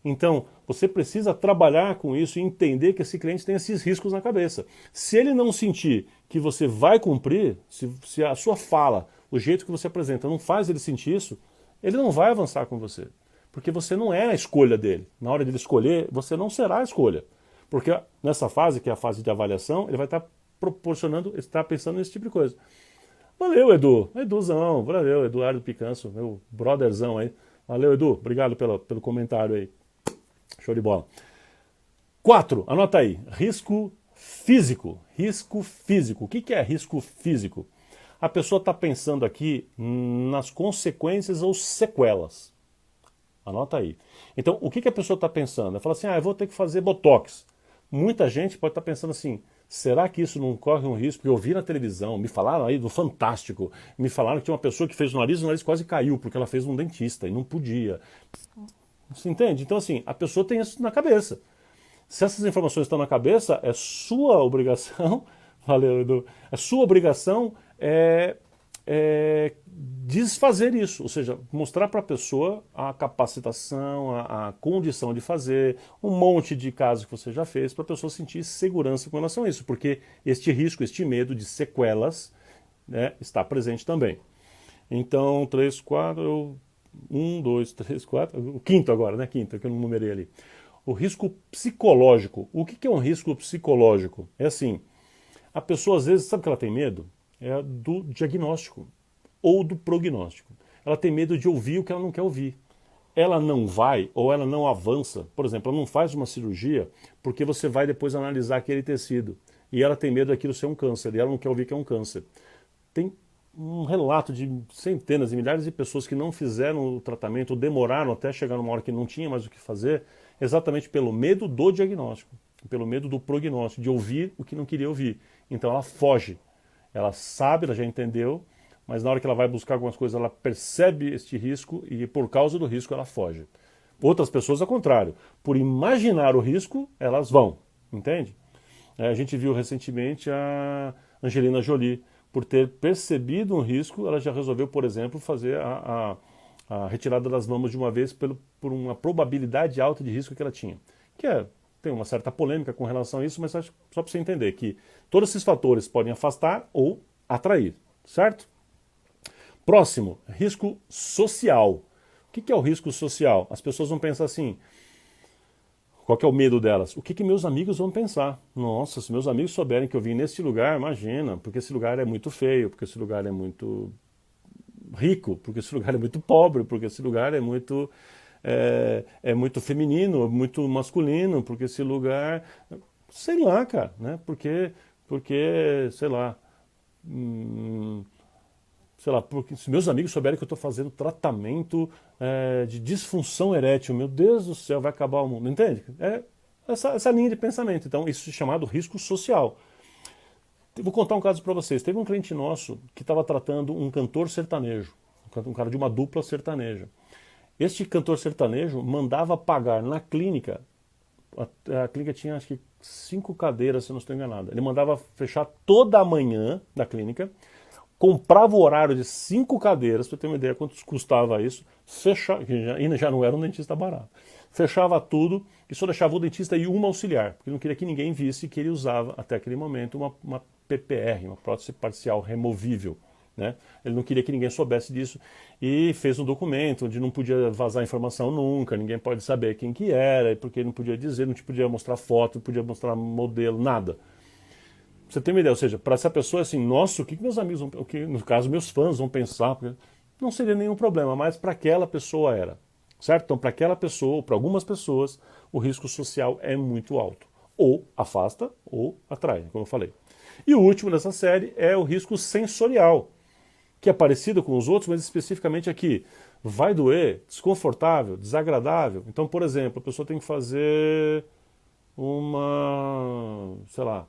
Então, você precisa trabalhar com isso e entender que esse cliente tem esses riscos na cabeça. Se ele não sentir que você vai cumprir, se a sua fala, o jeito que você apresenta não faz ele sentir isso, ele não vai avançar com você. Porque você não é a escolha dele. Na hora de ele escolher, você não será a escolha. Porque nessa fase, que é a fase de avaliação, ele vai estar proporcionando, está pensando nesse tipo de coisa. Valeu, Edu. Eduzão, valeu, Eduardo Picanço, meu brotherzão aí. Valeu, Edu. Obrigado pelo comentário aí. Show de bola. 4, anota aí. Risco físico. Risco físico. O que é risco físico? A pessoa está pensando aqui nas consequências ou sequelas. Anota aí. Então, o que a pessoa está pensando? Ela fala assim, eu vou ter que fazer botox. Muita gente pode estar pensando assim, será que isso não corre um risco? Eu vi na televisão, me falaram aí do Fantástico, me falaram que tinha uma pessoa que fez o nariz quase caiu, porque ela fez um dentista e não podia. Você entende? Então, assim, a pessoa tem isso na cabeça. Se essas informações estão na cabeça, é sua obrigação, valeu, Edu, é sua obrigação desfazer isso, ou seja, mostrar para a pessoa a capacitação, a condição de fazer, um monte de casos que você já fez, para a pessoa sentir segurança com relação a isso, porque este risco, este medo de sequelas, né, está presente também. Então, 3, 4, 1, 2, 3, 4, o quinto agora, né, quinto, que eu não numerei ali. O risco psicológico. O que é um risco psicológico? É assim, a pessoa às vezes, sabe que ela tem medo? É do diagnóstico ou do prognóstico. Ela tem medo de ouvir o que ela não quer ouvir. Ela não vai ou ela não avança. Por exemplo, ela não faz uma cirurgia porque você vai depois analisar aquele tecido. E ela tem medo daquilo ser um câncer. E ela não quer ouvir que é um câncer. Tem um relato de centenas e milhares de pessoas que não fizeram o tratamento, ou demoraram até chegar numa hora que não tinha mais o que fazer, exatamente pelo medo do diagnóstico. pelo medo do prognóstico, de ouvir o que não queria ouvir. Então ela foge. Ela sabe, ela já entendeu, mas na hora que ela vai buscar algumas coisas, ela percebe este risco e por causa do risco ela foge. Outras pessoas, ao contrário, por imaginar o risco, elas vão, entende? A gente viu recentemente a Angelina Jolie, por ter percebido um risco, ela já resolveu, por exemplo, fazer a retirada das mamas de uma vez por uma probabilidade alta de risco que ela tinha. Tem uma certa polêmica com relação a isso, mas só para você entender que todos esses fatores podem afastar ou atrair, certo? Próximo, risco social. O que é o risco social? As pessoas vão pensar assim, qual que é o medo delas? O que meus amigos vão pensar? Nossa, se meus amigos souberem que eu vim nesse lugar, imagina, porque esse lugar é muito feio, porque esse lugar é muito rico, porque esse lugar é muito pobre, porque esse lugar é muito muito feminino, muito masculino, porque esse lugar, sei lá, cara, né? Porque sei lá, porque se meus amigos souberem que eu estou fazendo tratamento de disfunção erétil, meu Deus do céu, vai acabar o mundo, entende? É essa linha de pensamento. Então, isso é chamado risco social. Vou contar um caso para vocês. Teve um cliente nosso que estava tratando um cantor sertanejo, um cara de uma dupla sertaneja. Este cantor sertanejo mandava pagar na clínica, a clínica tinha acho que 5 cadeiras, se eu não estou enganado. Ele mandava fechar toda a manhã da clínica, comprava o horário de 5 cadeiras, para ter uma ideia quanto custava isso, ainda já não era um dentista barato. Fechava tudo e só deixava o dentista e uma auxiliar, porque não queria que ninguém visse que ele usava, até aquele momento, uma PPR, uma prótese parcial removível. Né? Ele não queria que ninguém soubesse disso e fez um documento onde não podia vazar informação nunca, ninguém pode saber quem que era, porque ele não podia dizer, não te podia mostrar foto, não podia mostrar modelo, nada. Você tem uma ideia, ou seja, para essa pessoa assim, nossa, o que meus amigos vão, no caso meus fãs vão pensar, porque não seria nenhum problema, mas para aquela pessoa era, certo? Então para aquela pessoa, ou para algumas pessoas, o risco social é muito alto, ou afasta ou atrai, como eu falei. E o último dessa série é o risco sensorial, que é parecido com os outros, mas especificamente aqui, vai doer, desconfortável, desagradável. Então, por exemplo, a pessoa tem que fazer uma, sei lá,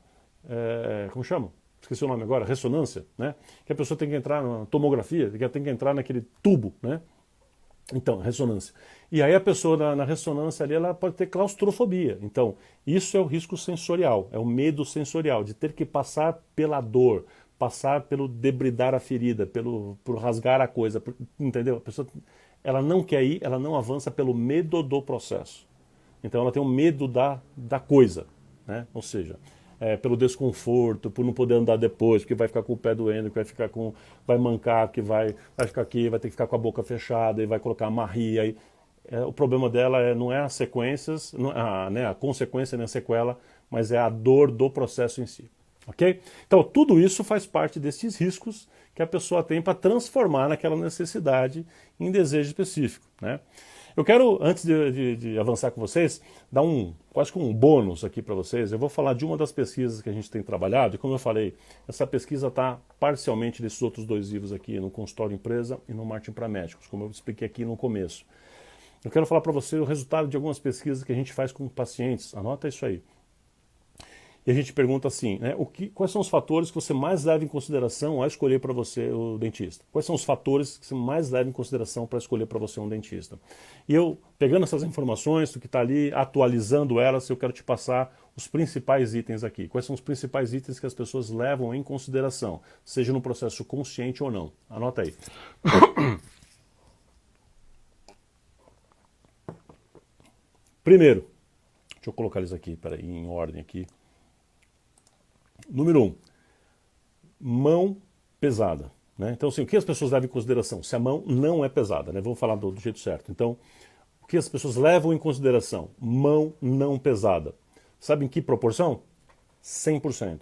como chama? Esqueci o nome agora, ressonância, né? Que a pessoa tem que entrar na tomografia, que ela tem que entrar naquele tubo, né? Então, ressonância. E aí a pessoa na ressonância ali, ela pode ter claustrofobia. Então, isso é o risco sensorial, é o medo sensorial, de ter que passar pela dor, passar pelo debridar a ferida, por rasgar a coisa, entendeu? A pessoa, ela não quer ir, ela não avança pelo medo do processo. Então ela tem um medo da coisa, né? Ou seja, pelo desconforto, por não poder andar depois, porque vai ficar com o pé doendo, que vai mancar, que vai ficar aqui, vai ter que ficar com a boca fechada, e vai colocar a marria. Aí, o problema dela não é as sequências, a consequência nem a sequela, mas é a dor do processo em si. Ok? Então, tudo isso faz parte desses riscos que a pessoa tem para transformar naquela necessidade em desejo específico. Né? Eu quero, antes de avançar com vocês, dar quase que um bônus aqui para vocês. Eu vou falar de uma das pesquisas que a gente tem trabalhado, e como eu falei, essa pesquisa está parcialmente nesses outros 2 livros aqui, no Consultório Empresa e no Marketing para Médicos, como eu expliquei aqui no começo. Eu quero falar para você o resultado de algumas pesquisas que a gente faz com pacientes. Anota isso aí. E a gente pergunta assim, né, quais são os fatores que você mais leva em consideração ao escolher para você o dentista? Quais são os fatores que você mais leva em consideração para escolher para você um dentista? E eu, pegando essas informações, do que está ali, atualizando elas, eu quero te passar os principais itens aqui. Quais são os principais itens que as pessoas levam em consideração, seja no processo consciente ou não? Anota aí. Primeiro, deixa eu colocar eles aqui, peraí, em ordem aqui. Número 1, mão pesada. Né? Então, assim, o que as pessoas levam em consideração? Se a mão não é pesada, né? Vamos falar do jeito certo. Então, o que as pessoas levam em consideração? Mão não pesada. Sabe em que proporção? 100%.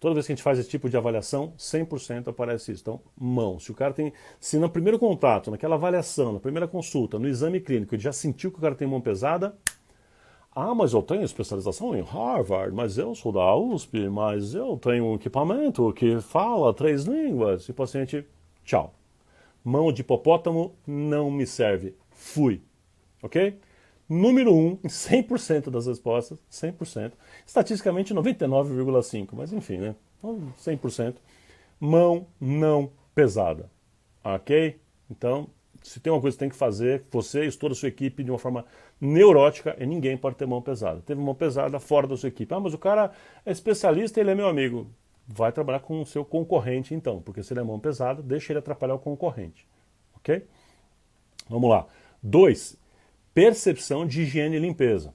Toda vez que a gente faz esse tipo de avaliação, 100% aparece isso. Então, mão. Se no primeiro contato, naquela avaliação, na primeira consulta, no exame clínico, ele já sentiu que o cara tem mão pesada, mas eu tenho especialização em Harvard, mas eu sou da USP, mas eu tenho um equipamento que fala 3 línguas. E o paciente, tchau. Mão de hipopótamo não me serve. Fui. Ok? número 1 em 100% das respostas, 100%, estatisticamente 99,5%, mas enfim, né? 100%, mão não pesada, ok? Então, se tem uma coisa que você tem que fazer, você e toda a sua equipe de uma forma neurótica, e ninguém pode ter mão pesada. Teve mão pesada fora da sua equipe. Ah, mas o cara é especialista, ele é meu amigo. Vai trabalhar com o seu concorrente então, porque se ele é mão pesada, deixa ele atrapalhar o concorrente, ok? Vamos lá. 2, percepção de higiene e limpeza.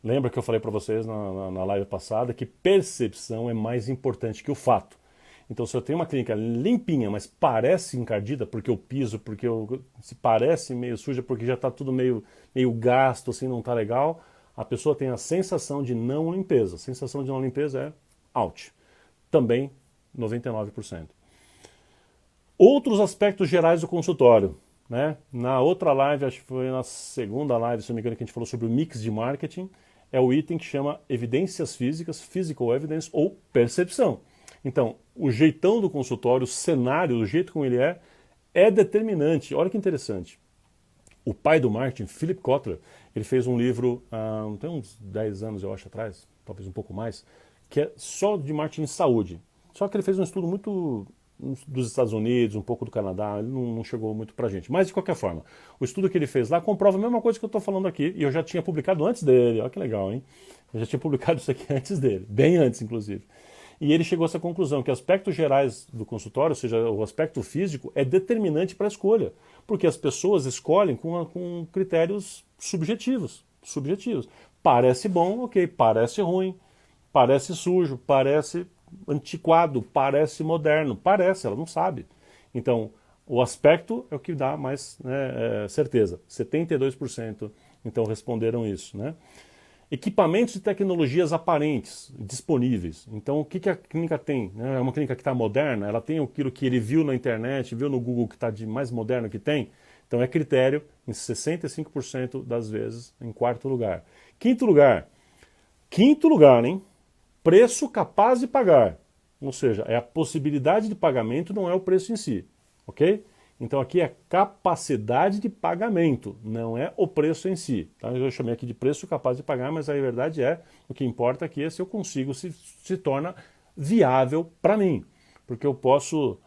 Lembra que eu falei para vocês na live passada que percepção é mais importante que o fato. Então, se eu tenho uma clínica limpinha, mas parece encardida porque eu piso, se parece meio suja, porque já está tudo meio gasto, assim, não está legal, a pessoa tem a sensação de não limpeza. A sensação de não limpeza é out. Também 99%. Outros aspectos gerais do consultório. Né? Na outra live, acho que foi na segunda live, se não me engano, que a gente falou sobre o mix de marketing, é o item que chama evidências físicas, physical evidence ou percepção. Então, o jeitão do consultório, o cenário, o jeito como ele é determinante. Olha que interessante. O pai do marketing, Philip Kotler, ele fez um livro, tem uns 10 anos, eu acho, atrás, talvez um pouco mais, que é só de marketing em saúde. Só que ele fez um estudo muito dos Estados Unidos, um pouco do Canadá, ele não chegou muito pra gente. Mas, de qualquer forma, o estudo que ele fez lá comprova a mesma coisa que eu estou falando aqui, e eu já tinha publicado antes dele. Olha que legal, hein? Eu já tinha publicado isso aqui antes dele, bem antes, inclusive. E ele chegou a essa conclusão, que aspectos gerais do consultório, ou seja, o aspecto físico, é determinante para a escolha. Porque as pessoas escolhem com critérios subjetivos. Parece bom, ok. Parece ruim. Parece sujo. Parece antiquado. Parece moderno. Parece, ela não sabe. Então, o aspecto é o que dá mais certeza. 72% então responderam isso, né? Equipamentos e tecnologias aparentes, disponíveis. Então, o que a clínica tem? É uma clínica que está moderna, ela tem aquilo que ele viu na internet, viu no Google que está de mais moderno que tem. Então, é critério em 65% das vezes, em quarto lugar. Quinto lugar, hein? Preço capaz de pagar. Ou seja, é a possibilidade de pagamento, não é o preço em si. Ok? Então aqui é capacidade de pagamento, não é o preço em si. Tá? Eu chamei aqui de preço capaz de pagar, mas a verdade o que importa aqui é se eu consigo, se torna viável para mim. Porque eu posso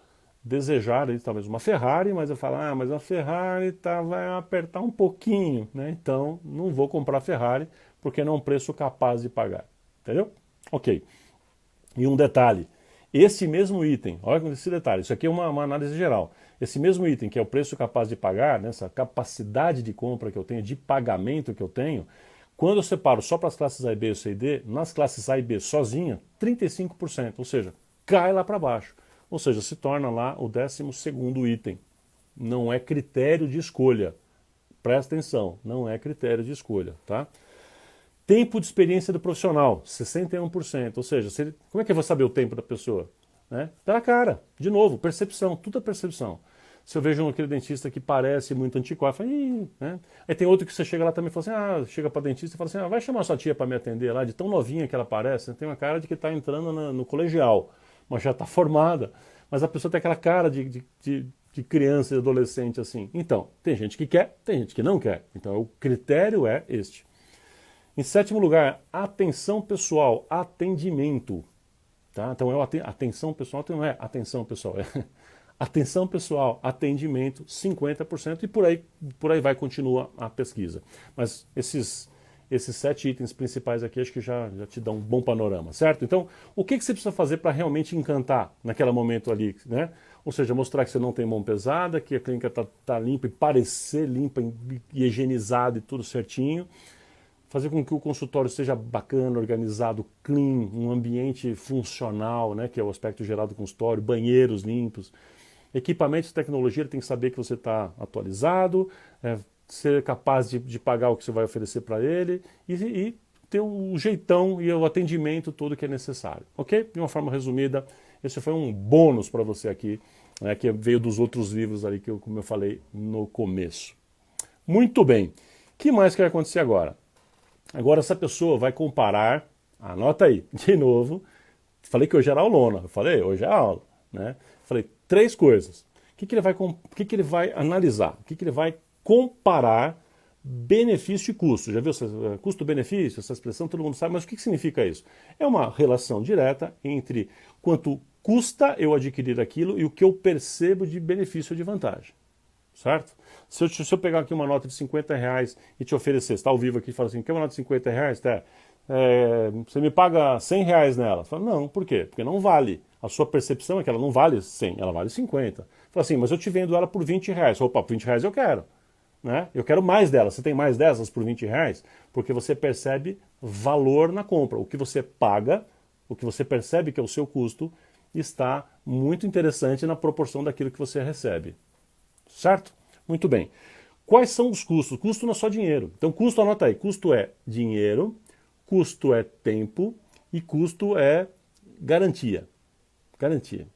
desejar talvez uma Ferrari, mas eu falo, mas a Ferrari vai apertar um pouquinho, né? Então não vou comprar a Ferrari porque não é um preço capaz de pagar. Entendeu? Ok. E um detalhe, esse mesmo item, olha esse detalhe, isso aqui é uma análise geral. Esse mesmo item, que é o preço capaz de pagar, nessa capacidade de compra que eu tenho, de pagamento que eu tenho, quando eu separo só para as classes A e B, C e D, nas classes A e B sozinha, 35%, ou seja, cai lá para baixo. Ou seja, se torna lá o 12º item. Não é critério de escolha. Presta atenção, não é critério de escolha, tá? Tempo de experiência do profissional, 61%. Ou seja, como é que eu vou saber o tempo da pessoa? Né? Pela cara, de novo, percepção, tudo é percepção. Se eu vejo aquele dentista que parece muito antiquado, eu falo, né? Aí tem outro que você chega lá também e fala assim, chega para dentista e fala assim, vai chamar sua tia para me atender lá, de tão novinha que ela parece, tem uma cara de que está entrando no colegial, mas já está formada, mas a pessoa tem aquela cara de criança e adolescente assim. Então, tem gente que quer, tem gente que não quer. Então, o critério é este. Em 7º lugar, atenção pessoal, atendimento. Tá? Então, atenção pessoal, não é atenção pessoal, é atenção pessoal, atendimento, 50%, e por aí vai, continua a pesquisa. Mas esses 7 itens principais aqui, acho que já te dão um bom panorama, certo? Então, o que você precisa fazer para realmente encantar naquele momento ali, né? Ou seja, mostrar que você não tem mão pesada, que a clínica está limpa e parecer limpa e higienizada e tudo certinho. Fazer com que o consultório seja bacana, organizado, clean, um ambiente funcional, né, que é o aspecto geral do consultório, banheiros limpos. Equipamentos e tecnologia, ele tem que saber que você está atualizado, ser capaz de pagar o que você vai oferecer para ele e ter o jeitão e o atendimento todo que é necessário. Ok? De uma forma resumida, esse foi um bônus para você aqui, né, que veio dos outros livros ali, como eu falei no começo. Muito bem. O que mais que vai acontecer agora? Agora essa pessoa vai comparar, anota aí, de novo, falei que hoje era aulona, eu falei, hoje é aula, né? Falei 3 coisas. O que ele vai analisar? O que ele vai comparar benefício e custo. Já viu custo-benefício, essa expressão, todo mundo sabe, mas o que significa isso? É uma relação direta entre quanto custa eu adquirir aquilo e o que eu percebo de benefício ou de vantagem. Certo? Se eu pegar aqui uma nota de R$ 50 e te oferecer, você está ao vivo aqui e fala assim, quer uma nota de R$ 50? Tá? Você me paga R$ 100 nela. Fala, não, por quê? Porque não vale. A sua percepção é que ela não vale 100, ela vale 50. Fala assim, mas eu te vendo ela por R$ 20. Opa, por R$ 20 eu quero. Né? Eu quero mais delas. Você tem mais dessas por R$ 20? Porque você percebe valor na compra. O que você paga, o que você percebe que é o seu custo, está muito interessante na proporção daquilo que você recebe. Certo? Muito bem. Quais são os custos? Custo não é só dinheiro. Então, custo, anota aí. Custo é dinheiro, custo é tempo e custo é garantia. Garantia.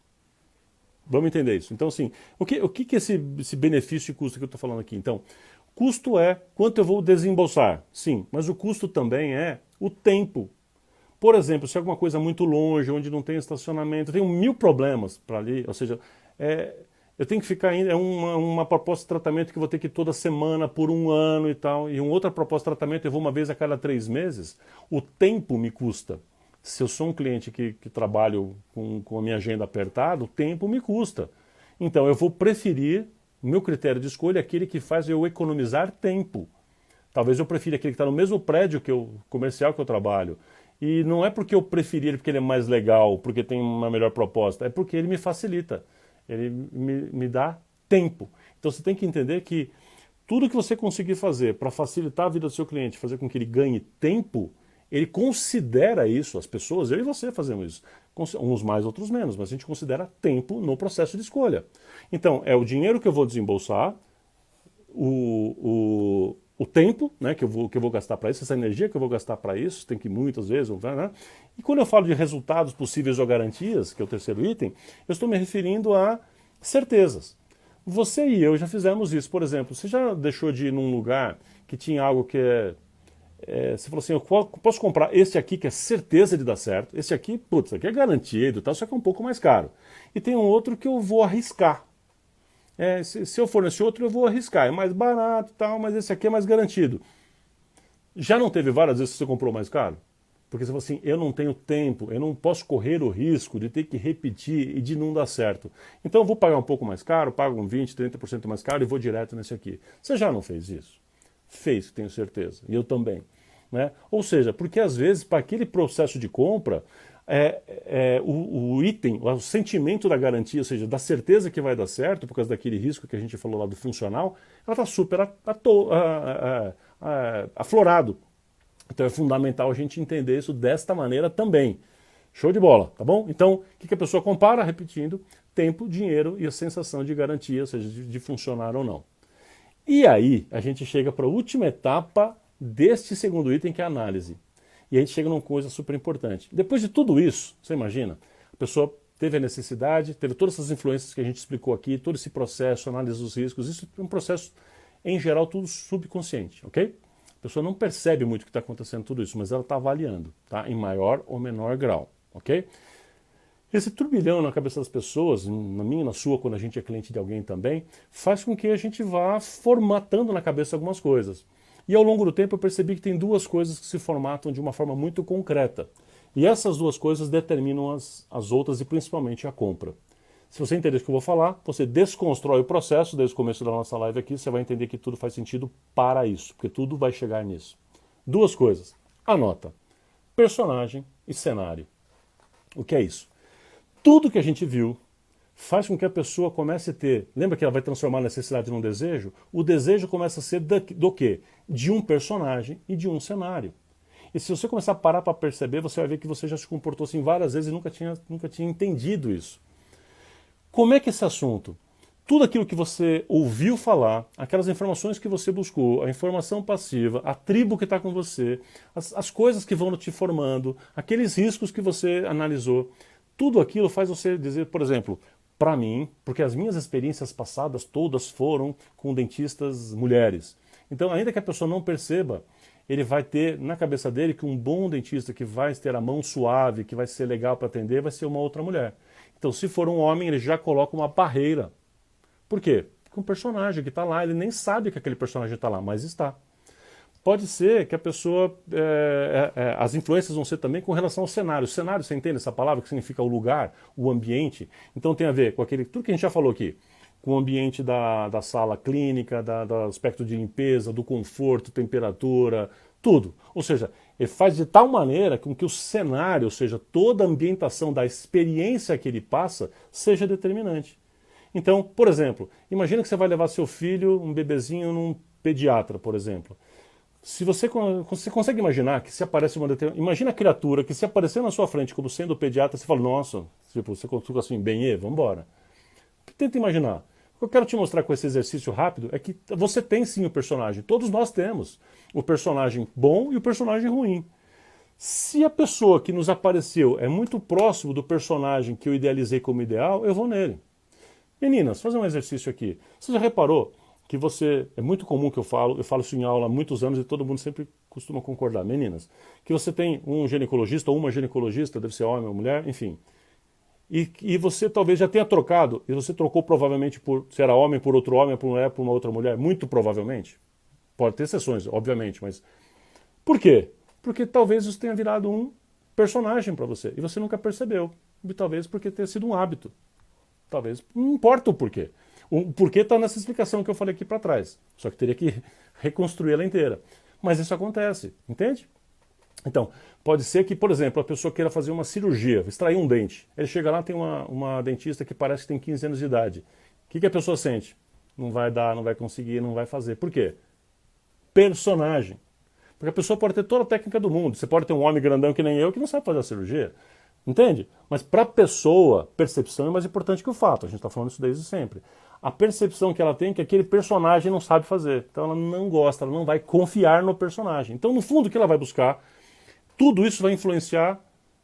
Vamos entender isso. Então, assim, o que é esse benefício e custo que eu estou falando aqui? Então, custo é quanto eu vou desembolsar. Sim, mas o custo também é o tempo. Por exemplo, se é alguma coisa muito longe, onde não tem estacionamento, tem 1000 problemas para ali, ou seja, eu tenho que ficar indo, é uma proposta de tratamento que eu vou ter que ir toda semana por 1 ano e tal, e uma outra proposta de tratamento eu vou uma vez a cada 3 meses, o tempo me custa. Se eu sou um cliente que trabalho com a minha agenda apertada, o tempo me custa. Então eu vou preferir, o meu critério de escolha é aquele que faz eu economizar tempo. Talvez eu prefira aquele que está no mesmo prédio comercial que eu trabalho. E não é porque eu preferi ele porque ele é mais legal, porque tem uma melhor proposta, é porque ele me facilita. Ele me dá tempo. Então você tem que entender que tudo que você conseguir fazer para facilitar a vida do seu cliente, fazer com que ele ganhe tempo, ele considera isso, as pessoas, eu e você fazemos isso, uns mais, outros menos, mas a gente considera tempo no processo de escolha. Então, é o dinheiro que eu vou desembolsar, o tempo, né, que eu vou gastar para isso, essa energia que eu vou gastar para isso, tem que ir muitas vezes, né? E quando eu falo de resultados possíveis ou garantias, que é o terceiro item, eu estou me referindo a certezas. Você e eu já fizemos isso, por exemplo, você já deixou de ir num lugar que tinha algo que você falou assim, eu posso comprar esse aqui que é certeza de dar certo, esse aqui, putz, aqui é garantido, tal, só que é um pouco mais caro. E tem um outro que eu vou arriscar. Se eu for nesse outro, eu vou arriscar. É mais barato e tal, mas esse aqui é mais garantido. Já não teve várias vezes que você comprou mais caro? Porque você falou assim, eu não tenho tempo, eu não posso correr o risco de ter que repetir e de não dar certo. Então eu vou pagar um pouco mais caro, pago um 20%, 30% mais caro e vou direto nesse aqui. Você já não fez isso? Fez, tenho certeza. E eu também. Né? Ou seja, porque às vezes para aquele processo de compra, o item, o sentimento da garantia, ou seja, da certeza que vai dar certo, por causa daquele risco que a gente falou lá do funcional, ela está super aflorado. Então é fundamental a gente entender isso desta maneira também. Show de bola, tá bom? Então, o que a pessoa compara? Repetindo, tempo, dinheiro e a sensação de garantia, ou seja, de funcionar ou não. E aí, a gente chega para a última etapa deste segundo item, que é a análise. E a gente chega numa coisa super importante. Depois de tudo isso, você imagina, a pessoa teve a necessidade, teve todas essas influências que a gente explicou aqui, todo esse processo, análise dos riscos, isso é um processo, em geral, tudo subconsciente, ok? A pessoa não percebe muito o que está acontecendo tudo isso, mas ela está avaliando, tá? Em maior ou menor grau, ok? Esse turbilhão na cabeça das pessoas, na minha e na sua, quando a gente é cliente de alguém também, faz com que a gente vá formatando na cabeça algumas coisas. E ao longo do tempo eu percebi que tem duas coisas que se formatam de uma forma muito concreta. E essas duas coisas determinam as outras e principalmente a compra. Se você entender o que eu vou falar, você desconstrói o processo desde o começo da nossa live aqui, você vai entender que tudo faz sentido para isso, porque tudo vai chegar nisso. Duas coisas. Anota. Personagem e cenário. O que é isso? Tudo que a gente viu faz com que a pessoa comece a ter... Lembra que ela vai transformar a necessidade num desejo? O desejo começa a ser do quê? De um personagem e de um cenário. E se você começar a parar para perceber, você vai ver que você já se comportou assim várias vezes e nunca tinha entendido isso. Como é que esse assunto? Tudo aquilo que você ouviu falar, aquelas informações que você buscou, a informação passiva, a tribo que está com você, as coisas que vão te formando, aqueles riscos que você analisou, tudo aquilo faz você dizer, por exemplo, para mim, porque as minhas experiências passadas todas foram com dentistas mulheres. Então, ainda que a pessoa não perceba, ele vai ter na cabeça dele que um bom dentista que vai ter a mão suave, que vai ser legal para atender, vai ser uma outra mulher. Então, se for um homem, ele já coloca uma barreira. Por quê? Porque um personagem que está lá, ele nem sabe que aquele personagem está lá, mas está. Pode ser que a pessoa, as influências vão ser também com relação ao cenário. O cenário, você entende essa palavra que significa o lugar, o ambiente? Então tem a ver com tudo que a gente já falou aqui, com o ambiente da sala clínica, do aspecto de limpeza, do conforto, temperatura, tudo. Ou seja, ele faz de tal maneira com que o cenário, ou seja, toda a ambientação da experiência que ele passa, seja determinante. Então, por exemplo, imagina que você vai levar seu filho, um bebezinho, num pediatra, por exemplo. Se você consegue imaginar que se aparece imagina a criatura que se aparecer na sua frente como sendo o pediatra, você fala, nossa, tipo, você fica assim, bem, vamos embora. Tenta imaginar. O que eu quero te mostrar com esse exercício rápido é que você tem sim o personagem, todos nós temos o personagem bom e o personagem ruim. Se a pessoa que nos apareceu é muito próximo do personagem que eu idealizei como ideal, eu vou nele. Meninas, fazer um exercício aqui. Você já reparou que é muito comum que eu falo isso em aula há muitos anos e todo mundo sempre costuma concordar, meninas, que você tem um ginecologista ou uma ginecologista, deve ser homem ou mulher, enfim, e você talvez já tenha trocado, e você trocou provavelmente se era homem por outro homem, por mulher por uma outra mulher, muito provavelmente. Pode ter exceções, obviamente, mas por quê? Porque talvez isso tenha virado um personagem para você, e você nunca percebeu, e talvez porque tenha sido um hábito. Talvez, não importa o porquê. O porquê está nessa explicação que eu falei aqui para trás. Só que teria que reconstruir ela inteira. Mas isso acontece, entende? Então, pode ser que, por exemplo, a pessoa queira fazer uma cirurgia, extrair um dente. Ele chega lá, tem uma dentista que parece que tem 15 anos de idade. O que a pessoa sente? Não vai dar, não vai conseguir, não vai fazer. Por quê? Personagem. Porque a pessoa pode ter toda a técnica do mundo. Você pode ter um homem grandão que nem eu que não sabe fazer a cirurgia. Entende? Mas para a pessoa, percepção é mais importante que o fato. A gente está falando isso desde sempre. A percepção que ela tem é que aquele personagem não sabe fazer. Então ela não gosta, ela não vai confiar no personagem. Então, no fundo, o que ela vai buscar? Tudo isso vai influenciar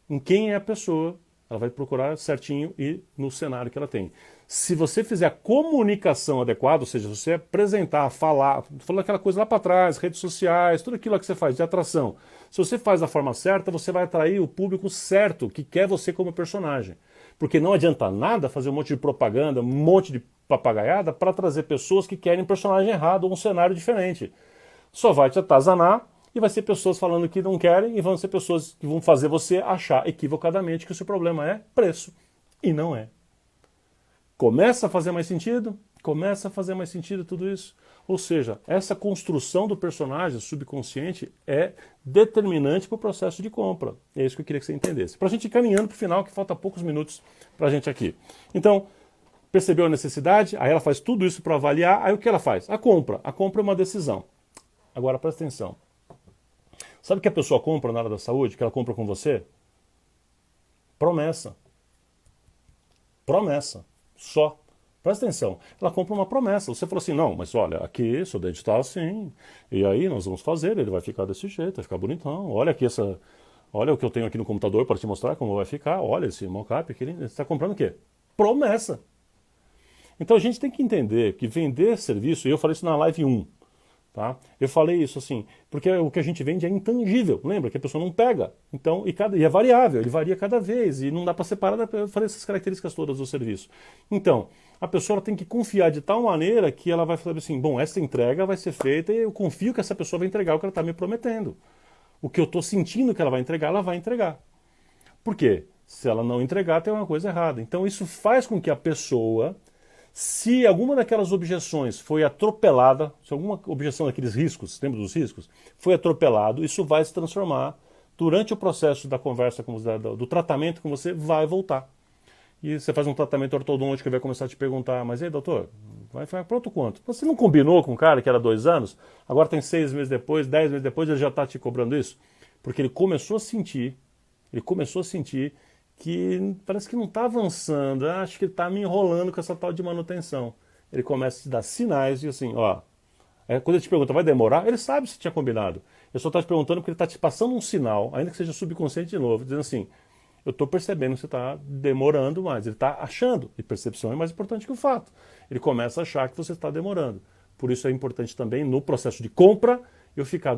em quem é a pessoa. Ela vai procurar certinho e no cenário que ela tem. Se você fizer a comunicação adequada, ou seja, se você apresentar, falar aquela coisa lá para trás, redes sociais, tudo aquilo que você faz de atração. Se você faz da forma certa, você vai atrair o público certo, que quer você como personagem. Porque não adianta nada fazer um monte de propaganda, um monte de papagaiada para trazer pessoas que querem um personagem errado ou um cenário diferente. Só vai te atazanar e vai ser pessoas falando que não querem e vão ser pessoas que vão fazer você achar equivocadamente que o seu problema é preço. E não é. Começa a fazer mais sentido? Começa a fazer mais sentido tudo isso? Ou seja, essa construção do personagem subconsciente é determinante para o processo de compra. É isso que eu queria que você entendesse. Para a gente ir caminhando para o final, que falta poucos minutos para a gente aqui. Então, percebeu a necessidade? Aí ela faz tudo isso para avaliar. Aí o que ela faz? A compra. A compra é uma decisão. Agora, presta atenção. Sabe o que a pessoa compra na área da saúde? Que ela compra com você? Promessa. Promessa. Só. Presta atenção. Ela compra uma promessa. Você falou assim, não, mas olha, aqui seu dente está assim, e aí nós vamos fazer, ele vai ficar desse jeito, vai ficar bonitão. Olha aqui olha o que eu tenho aqui no computador para te mostrar como vai ficar. Olha esse mockup aqui. Você está comprando o quê? Promessa. Então a gente tem que entender que vender serviço, e eu falei isso na live 1, tá? Eu falei isso assim, porque o que a gente vende é intangível, lembra? Que a pessoa não pega. Então, e é variável, ele varia cada vez, e não dá para separar, eu falei essas características todas do serviço. Então, a pessoa tem que confiar de tal maneira que ela vai falar assim, bom, essa entrega vai ser feita e eu confio que essa pessoa vai entregar o que ela está me prometendo. O que eu estou sentindo que ela vai entregar, ela vai entregar. Por quê? Se ela não entregar, tem uma coisa errada. Então, isso faz com que a pessoa... Se alguma daquelas objeções foi atropelada, se alguma objeção daqueles riscos, lembra dos riscos, foi atropelado, isso vai se transformar durante o processo da conversa, do tratamento com você, vai voltar. E você faz um tratamento ortodôntico e vai começar a te perguntar, mas aí, doutor, vai ficar pronto quanto? Você não combinou com o cara que era 2 anos, agora tem 6 meses depois, 10 meses depois, ele já está te cobrando isso? Porque ele começou a sentir que parece que não está avançando, acho que ele está me enrolando com essa tal de manutenção. Ele começa a te dar sinais e assim, ó, quando ele te pergunta, vai demorar? Ele sabe se tinha combinado. Ele só está te perguntando porque ele está te passando um sinal, ainda que seja subconsciente de novo, dizendo assim, eu estou percebendo que você está demorando mais. Ele está achando, e percepção é mais importante que o fato. Ele começa a achar que você está demorando. Por isso é importante também, no processo de compra,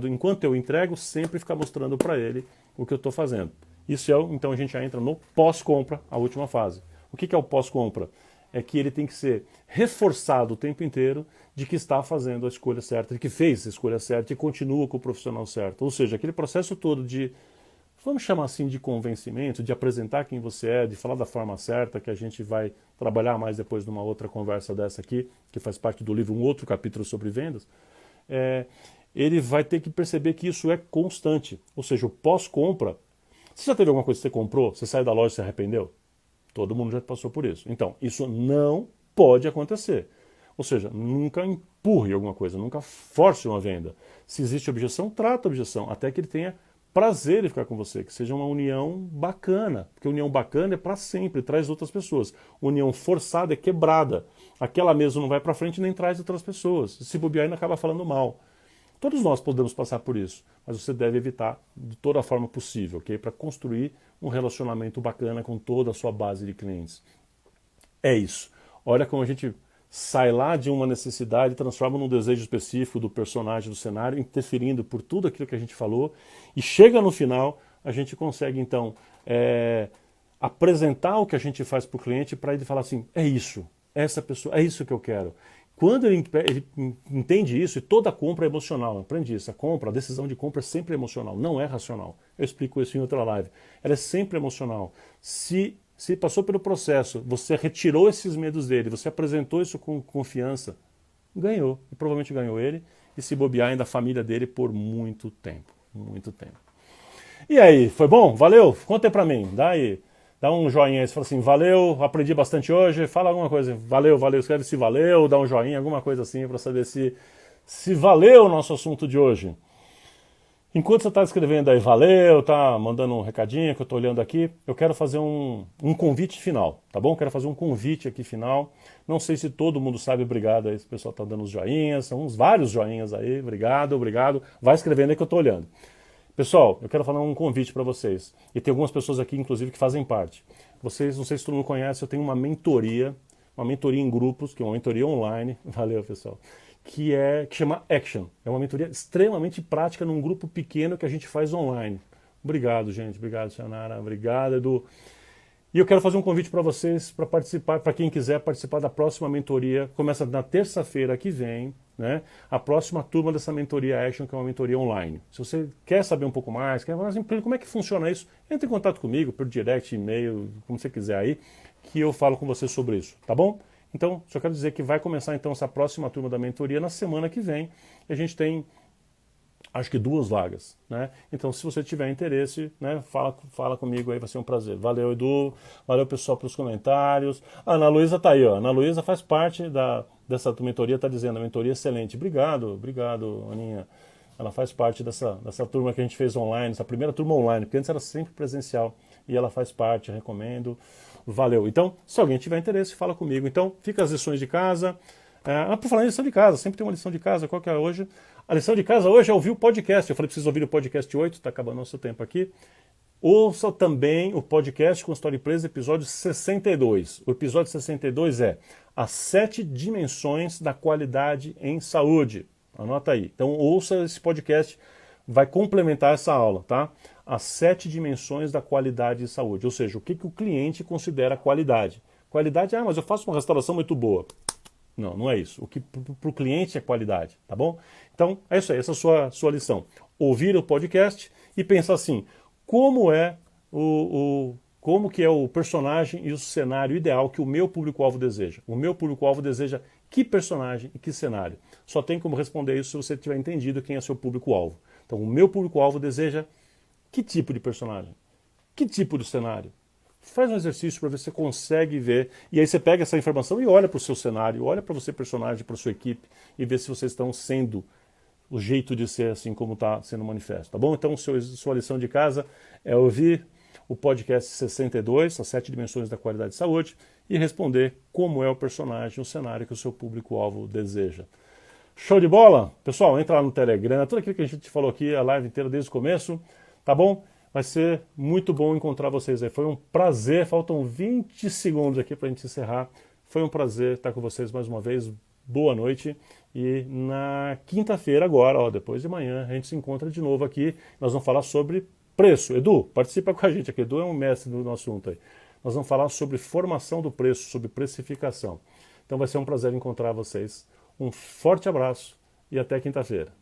enquanto eu entrego, sempre ficar mostrando para ele o que eu estou fazendo. Isso então a gente já entra no pós-compra, a última fase. O que é o pós-compra? é que ele tem que ser reforçado o tempo inteiro de que está fazendo a escolha certa, de que fez a escolha certa e continua com o profissional certo. Ou seja, aquele processo todo de, vamos chamar assim, de convencimento, de apresentar quem você é, de falar da forma certa, que a gente vai trabalhar mais depois numa outra conversa dessa aqui, que faz parte do livro, um outro capítulo sobre vendas, ele vai ter que perceber que isso é constante. Ou seja, o pós-compra. Você já teve alguma coisa que você comprou, você saiu da loja e se arrependeu? Todo mundo já passou por isso. Então, isso não pode acontecer. Ou seja, nunca empurre alguma coisa, nunca force uma venda. Se existe objeção, trata a objeção, até que ele tenha prazer em ficar com você, que seja uma união bacana. Porque união bacana é para sempre, traz outras pessoas. União forçada é quebrada. Aquela mesmo não vai para frente nem traz outras pessoas. Se bobear, ainda acaba falando mal. Todos nós podemos passar por isso, mas você deve evitar de toda a forma possível, ok? Para construir um relacionamento bacana com toda a sua base de clientes. É isso. Olha como a gente sai lá de uma necessidade e transforma num desejo específico do personagem, do cenário, interferindo por tudo aquilo que a gente falou, e chega no final, a gente consegue então apresentar o que a gente faz para o cliente para ele falar assim, é isso, essa pessoa, é isso que eu quero. Quando ele entende isso, e toda compra é emocional, aprende isso, a decisão de compra é sempre emocional, não é racional. Eu explico isso em outra live. Ela é sempre emocional. Se passou pelo processo, você retirou esses medos dele, você apresentou isso com confiança, ganhou. E provavelmente ganhou ele, e se bobear ainda a família dele por muito tempo. Muito tempo. E aí, foi bom? Valeu? Conta aí pra mim, dá um joinha aí, você fala assim, valeu, aprendi bastante hoje, fala alguma coisa, valeu, escreve se valeu, dá um joinha, alguma coisa assim, para saber se valeu o nosso assunto de hoje. Enquanto você está escrevendo aí, valeu, tá mandando um recadinho que eu estou olhando aqui, eu quero fazer um convite final, tá bom? Quero fazer um convite aqui final, não sei se todo mundo sabe, obrigado aí, o pessoal está dando os joinhas, são vários joinhas aí, obrigado, vai escrevendo aí que eu estou olhando. Pessoal, eu quero fazer um convite para vocês. E tem algumas pessoas aqui, inclusive, que fazem parte. Vocês, não sei se todo mundo conhece, eu tenho uma mentoria em grupos, que é uma mentoria online, valeu pessoal, que chama Action. É uma mentoria extremamente prática num grupo pequeno que a gente faz online. Obrigado, gente. Obrigado, Cianara. Obrigado, Edu. E eu quero fazer um convite para vocês, para participar, para quem quiser participar da próxima mentoria. Começa na terça-feira que vem, né? A próxima turma dessa mentoria Action, que é uma mentoria online. Se você quer saber um pouco mais, quer falar assim, como é que funciona isso, entre em contato comigo, por direct, e-mail, como você quiser aí, que eu falo com você sobre isso, tá bom? Então, só quero dizer que vai começar então essa próxima turma da mentoria na semana que vem. E a gente tem, acho que 2 vagas, né? Então, se você tiver interesse, né, fala comigo aí, vai ser um prazer. Valeu, Edu. Valeu, pessoal, pelos comentários. A Ana Luísa tá aí, ó. A Ana Luísa faz parte dessa mentoria, tá dizendo, a mentoria é excelente. Obrigado, Aninha. Ela faz parte dessa turma que a gente fez online, essa primeira turma online, porque antes era sempre presencial. E ela faz parte, recomendo. Valeu. Então, se alguém tiver interesse, fala comigo. Então, fica as lições de casa. Por falar em lição de casa, sempre tem uma lição de casa. Qual que é hoje? A lição de casa hoje é ouvir o podcast. Eu falei que vocês ouvirem o podcast 8, está acabando o nosso tempo aqui. Ouça também o podcast Consultório Empresa, episódio 62. O episódio 62 é As 7 Dimensões da Qualidade em Saúde. Anota aí. Então, ouça esse podcast, vai complementar essa aula, tá? As 7 dimensões da qualidade em saúde. Ou seja, o que o cliente considera qualidade. Qualidade, mas eu faço uma restauração muito boa. Não, não é isso. O que para o cliente é qualidade, tá bom? Então, é isso aí, essa é a sua lição. Ouvir o podcast e pensar assim, como que é o personagem e o cenário ideal que o meu público-alvo deseja. O meu público-alvo deseja que personagem e que cenário. Só tem como responder isso se você tiver entendido quem é seu público-alvo. Então, o meu público-alvo deseja que tipo de personagem? Que tipo de cenário? Faz um exercício para ver se você consegue ver. E aí você pega essa informação e olha para o seu cenário, olha para você, personagem, para a sua equipe, e vê se vocês estão sendo o jeito de ser assim como está sendo manifesto, tá bom? Então, sua lição de casa é ouvir o podcast 62, as 7 dimensões da qualidade de saúde, e responder como é o personagem, o cenário que o seu público-alvo deseja. Show de bola? Pessoal, entra lá no Telegram, tudo aquilo que a gente falou aqui, a live inteira desde o começo, tá bom? Vai ser muito bom encontrar vocês aí. Foi um prazer, faltam 20 segundos aqui para a gente encerrar. Foi um prazer estar com vocês mais uma vez. Boa noite. E na quinta-feira agora, depois de manhã, a gente se encontra de novo aqui. Nós vamos falar sobre preço. Edu, participa com a gente aqui. Edu é um mestre do nosso assunto aí. nós vamos falar sobre formação do preço, sobre precificação. Então vai ser um prazer encontrar vocês. Um forte abraço e até quinta-feira.